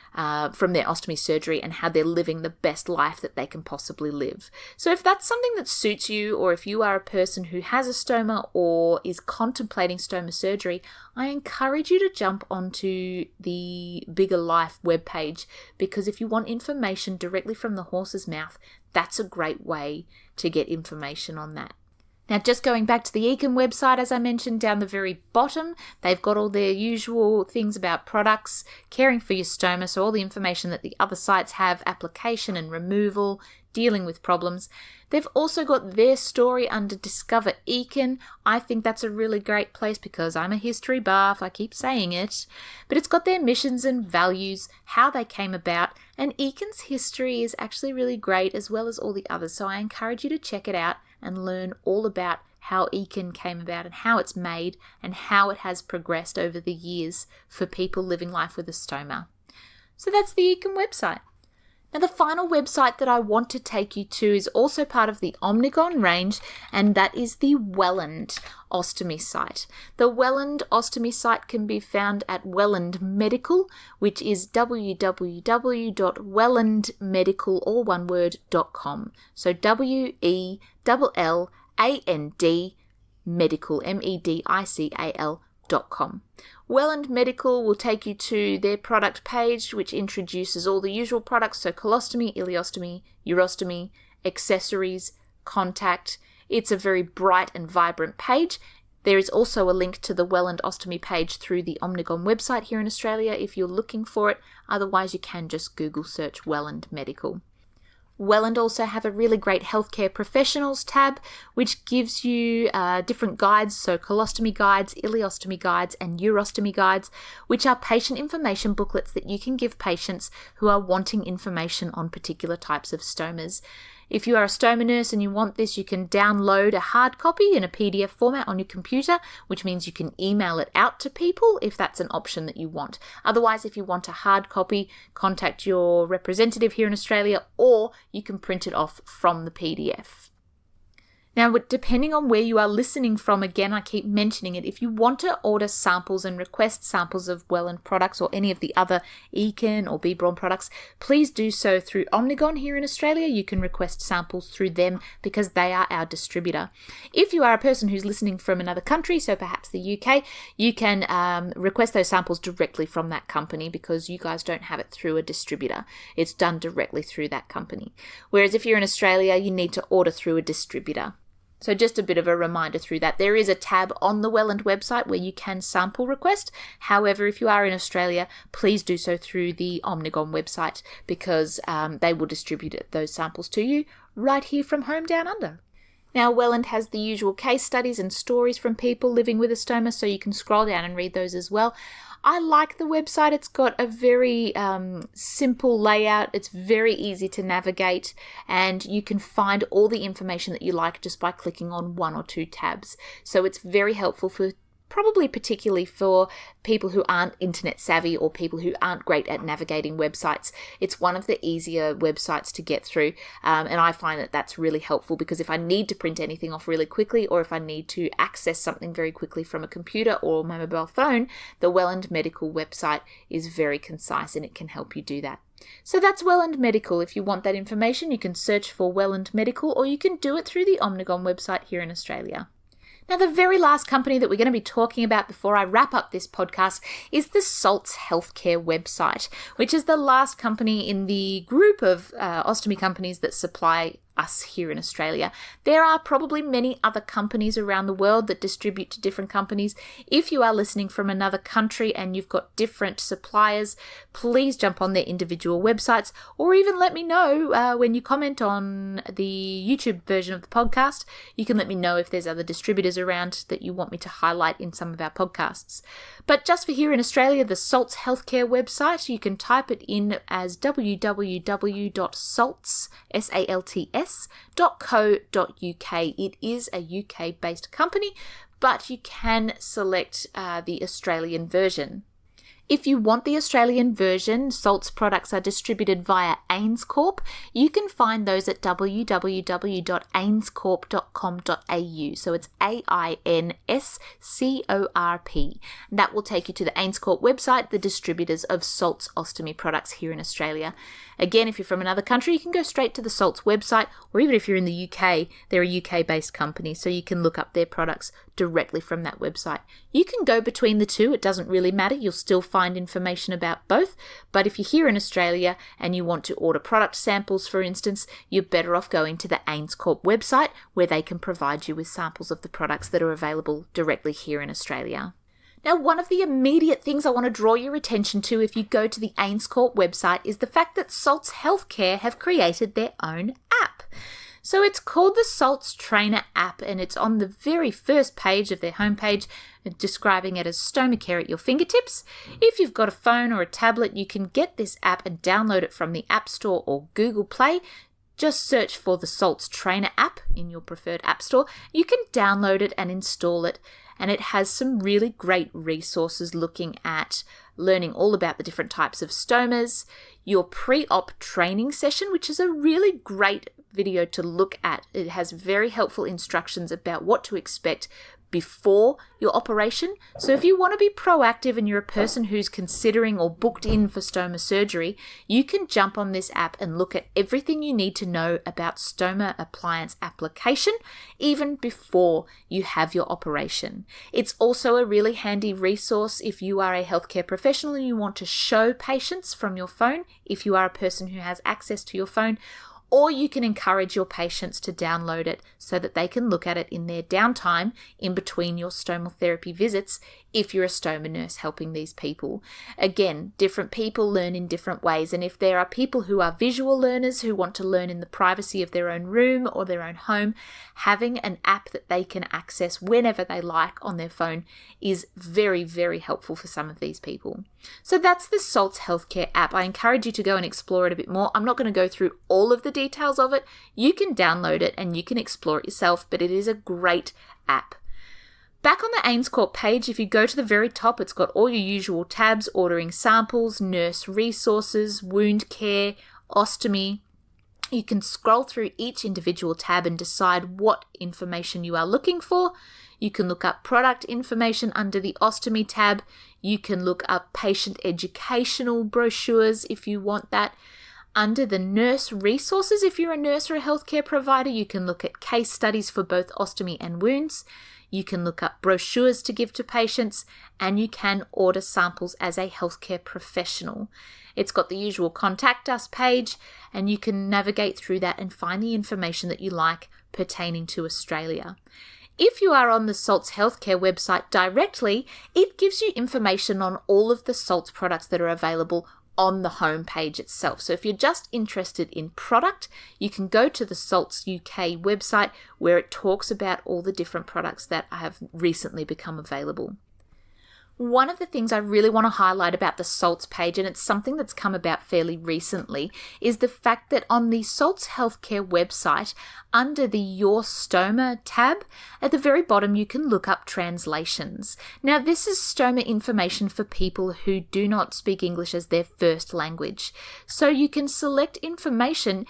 from their ostomy surgery and how they're living the best life that they can possibly live. So if that's something that suits you, or if you are a person who has a stoma or is contemplating stoma surgery, I encourage you to jump onto the Bigger Life webpage, because if you want information directly from the horse's mouth, that's a great way to get information on that. Now, just going back to the Ekin website, as I mentioned, down the very bottom, they've got all their usual things about products, caring for your stoma, so all the information that the other sites have, application and removal, dealing with problems. They've also got their story under Discover Ekin. I think that's a really great place because I'm a history buff, I keep saying it. But it's got their missions and values, how they came about, and Ekin's history is actually really great, as well as all the others. So I encourage you to check it out and learn all about how Ekin came about and how it's made and how it has progressed over the years for people living life with a stoma. So that's the Ekin website. Now, the final website that I want to take you to is also part of the Omnigon range, and that is the Welland Ostomy site. The Welland Ostomy site can be found at Welland Medical, which is www.wellandmedical.com. So WELLAND Medical, MEDICAL.com. Welland Medical will take you to their product page, which introduces all the usual products, so colostomy, ileostomy, urostomy, accessories, contact. It's a very bright and vibrant page. There is also a link to the Welland Ostomy page through the Omnigon website here in Australia if you're looking for it. Otherwise, you can just Google search Welland Medical. Welland also have a really great healthcare professionals tab, which gives you different guides, so colostomy guides, ileostomy guides, and urostomy guides, which are patient information booklets that you can give patients who are wanting information on particular types of stomas. If you are a stoma nurse and you want this, you can download a hard copy in a PDF format on your computer, which means you can email it out to people if that's an option that you want. Otherwise, if you want a hard copy, contact your representative here in Australia, or you can print it off from the PDF. Now, depending on where you are listening from, again, I keep mentioning it, if you want to order samples and request samples of Welland products or any of the other Ekin or B. Braun products, please do so through Omnigon here in Australia. You can request samples through them because they are our distributor. If you are a person who's listening from another country, so perhaps the UK, you can request those samples directly from that company because you guys don't have it through a distributor. It's done directly through that company. Whereas if you're in Australia, you need to order through a distributor. So just a bit of a reminder through that. There is a tab on the Welland website where you can sample request. However, if you are in Australia, please do so through the Omnigon website because they will distribute those samples to you right here from home down under. Now, Welland has the usual case studies and stories from people living with a stoma, so you can scroll down and read those as well. I like the website. It's got a very simple layout. It's very easy to navigate, and you can find all the information that you like just by clicking on one or two tabs. So it's very helpful for probably particularly for people who aren't internet savvy or people who aren't great at navigating websites. It's one of the easier websites to get through, and I find that that's really helpful because if I need to print anything off really quickly or if I need to access something very quickly from a computer or my mobile phone, the Welland Medical website is very concise and it can help you do that. So that's Welland Medical. If you want that information, you can search for Welland Medical or you can do it through the Omnigone website here in Australia. Now, the very last company that we're going to be talking about before I wrap up this podcast is the Salts Healthcare website, which is the last company in the group of ostomy companies that supply us here in Australia. There are probably many other companies around the world that distribute to different companies. If you are listening from another country and you've got different suppliers, please jump on their individual websites or even let me know when you comment on the YouTube version of the podcast. You can let me know if there's other distributors around that you want me to highlight in some of our podcasts. But just for here in Australia, the Salts Healthcare website, you can type it in as www.salts.co.uk. It is a UK-based company, but you can select the Australian version. If you want the Australian version, Salts products are distributed via AINScorp. You can find those at www.ainscorp.com.au. So it's AINSCORP. That will take you to the AINScorp website, the distributors of Salts ostomy products here in Australia. Again, if you're from another country, you can go straight to the Salts website, or even if you're in the UK, they're a UK-based company, so you can look up their products directly from that website. You can go between the two, it doesn't really matter, you'll still find information about both, but if you're here in Australia and you want to order product samples, for instance, you're better off going to the AINScorp website where they can provide you with samples of the products that are available directly here in Australia. Now, one of the immediate things I want to draw your attention to if you go to the AINScorp website is the fact that Salts Healthcare have created their own app. So it's called the Salts Trainer app, and it's on the very first page of their homepage, describing it as Stomacare at your fingertips. If you've got a phone or a tablet, you can get this app and download it from the App Store or Google Play. Just search for the Salts Trainer app in your preferred app store. You can download it and install it, and it has some really great resources looking at learning all about the different types of stomas, your pre-op training session, which is a really great video to look at. It has very helpful instructions about what to expect before your operation. So if you want to be proactive and you're a person who's considering or booked in for stoma surgery, you can jump on this app and look at everything you need to know about stoma appliance application even before you have your operation. It's also a really handy resource if you are a healthcare professional and you want to show patients from your phone, if you are a person who has access to your phone, or you can encourage your patients to download it so that they can look at it in their downtime in between your stomal therapy visits if you're a stoma nurse helping these people. Again, different people learn in different ways, and if there are people who are visual learners who want to learn in the privacy of their own room or their own home, having an app that they can access whenever they like on their phone is very, very helpful for some of these people. So that's the Salts Healthcare app. I encourage you to go and explore it a bit more. I'm not going to go through all of the details of it. You can download it and you can explore it yourself, but it is a great app. Back on the AINScorp page, if you go to the very top, it's got all your usual tabs: ordering samples, nurse resources, wound care, ostomy. You can scroll through each individual tab and decide what information you are looking for. You can look up product information under the ostomy tab. You can look up patient educational brochures if you want that. Under the nurse resources, if you're a nurse or a healthcare provider, you can look at case studies for both ostomy and wounds. You can look up brochures to give to patients, and you can order samples as a healthcare professional. It's got the usual contact us page, and you can navigate through that and find the information that you like pertaining to Australia. If you are on the Salts Healthcare website directly, it gives you information on all of the Salts products that are available on the home page itself. So if you're just interested in product, you can go to the Salts UK website where it talks about all the different products that have recently become available. One of the things I really want to highlight about the SALTS page, and it's something that's come about fairly recently, is the fact that on the SALTS Healthcare website, under the Your Stoma tab, at the very bottom you can look up translations. Now this is stoma information for people who do not speak English as their first language. So you can select information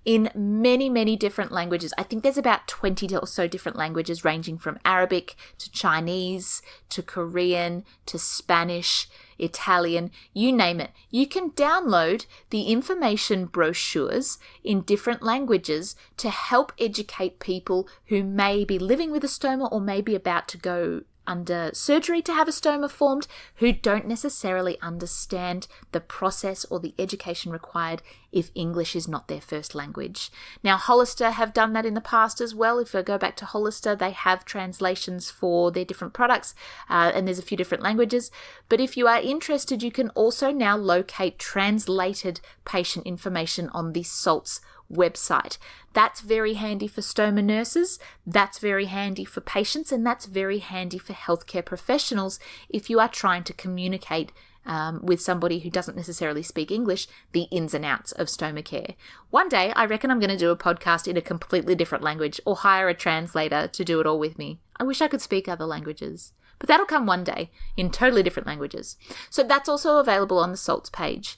in many, many different languages. I think there's about 20 or so different languages, ranging from Arabic to Chinese to Korean to Spanish, Italian, you name it. You can download the information brochures in different languages to help educate people who may be living with a stoma or may be about to go under surgery to have a stoma formed, who don't necessarily understand the process or the education required if English is not their first language. Now, Hollister have done that in the past as well. If I go back to Hollister, they have translations for their different products, and there's a few different languages. But if you are interested, you can also now locate translated patient information on the SALTS website. That's very handy for stoma nurses, that's very handy for patients, and that's very handy for healthcare professionals if you are trying to communicate with somebody who doesn't necessarily speak English, the ins and outs of stoma care. One day, I reckon I'm going to do a podcast in a completely different language or hire a translator to do it all with me. I wish I could speak other languages, but that'll come one day in totally different languages. So that's also available on the SALTS page.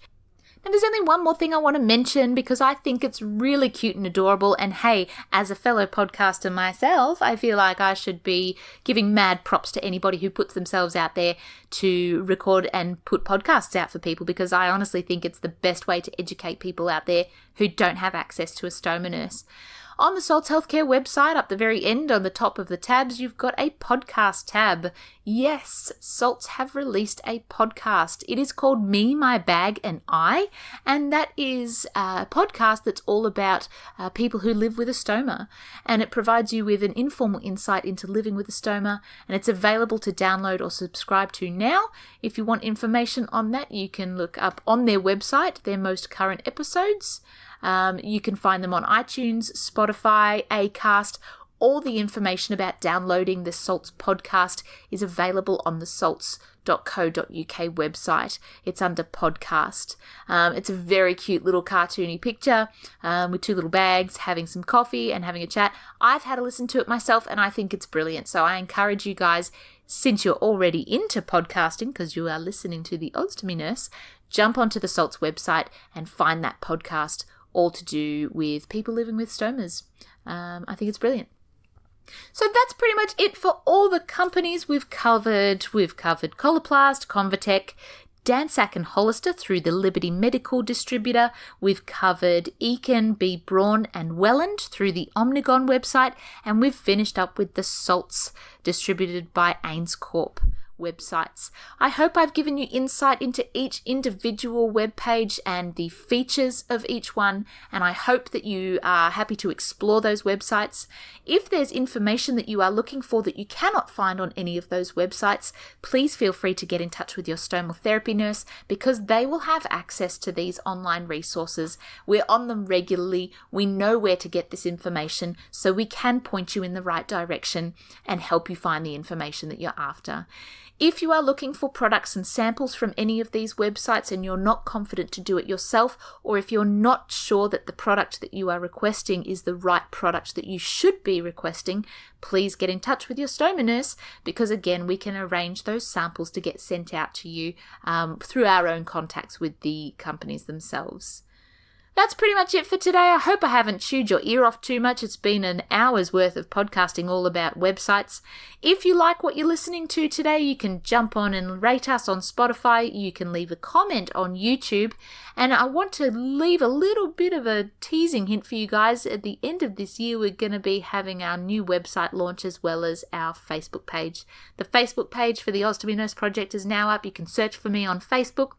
Now, there's only one more thing I want to mention because I think it's really cute and adorable. And hey, as a fellow podcaster myself, I feel like I should be giving mad props to anybody who puts themselves out there to record and put podcasts out for people, because I honestly think it's the best way to educate people out there who don't have access to a stoma nurse. On the SALTS Healthcare website, up the very end on the top of the tabs, you've got a podcast tab. Yes, SALTS have released a podcast. It is called Me, My Bag and I, and that is a podcast that's all about people who live with a stoma, and it provides you with an informal insight into living with a stoma, and it's available to download or subscribe to now. If you want information on that, you can look up on their website their most current episodes. You can find them on iTunes, Spotify, Acast. All the information about downloading the SALTS podcast is available on the salts.co.uk website. It's under podcast. It's a very cute little cartoony picture with two little bags having some coffee and having a chat. I've had a listen to it myself and I think it's brilliant. So I encourage you guys, since you're already into podcasting because you are listening to the Ostomy Nurse, jump onto the SALTS website and find that podcast, all to do with people living with stomas. I think it's brilliant. So that's pretty much it for all the companies we've covered. We've covered Coloplast, Convatec, Dansack and Hollister through the Liberty Medical distributor. We've covered Eakin, B. Braun and Welland through the Omnigon website. And we've finished up with the SALTS distributed by AINScorp websites. I hope I've given you insight into each individual web page and the features of each one, and I hope that you are happy to explore those websites. If there's information that you are looking for that you cannot find on any of those websites, please feel free to get in touch with your stomal therapy nurse, because they will have access to these online resources. We're on them regularly. We know where to get this information, so we can point you in the right direction and help you find the information that you're after. If you are looking for products and samples from any of these websites and you're not confident to do it yourself, or if you're not sure that the product that you are requesting is the right product that you should be requesting, please get in touch with your stoma nurse, because again, we can arrange those samples to get sent out to you through our own contacts with the companies themselves. That's pretty much it for today. I hope I haven't chewed your ear off too much. It's been an hour's worth of podcasting all about websites. If you like what you're listening to today, you can jump on and rate us on Spotify. You can leave a comment on YouTube. And I want to leave a little bit of a teasing hint for you guys. At the end of this year, we're going to be having our new website launch as well as our Facebook page. The Facebook page for the Ostomy Nurse Project is now up. You can search for me on Facebook.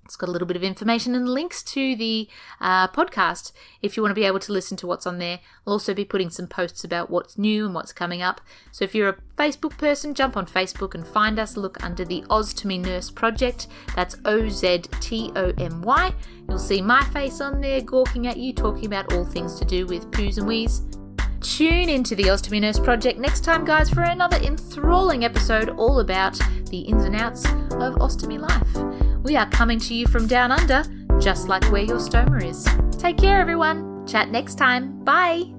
It's got a little bit of information and links to the podcast if you want to be able to listen to what's on there. I'll also be putting some posts about what's new and what's coming up. So if you're a Facebook person, jump on Facebook and find us. Look under the Ostomy Nurse Project. That's OZTOMY. You'll see my face on there gawking at you, talking about all things to do with poos and wheeze. Tune into the Ostomy Nurse Project next time, guys, for another enthralling episode all about the ins and outs of ostomy life. We are coming to you from down under, just like where your stoma is. Take care, everyone. Chat next time. Bye.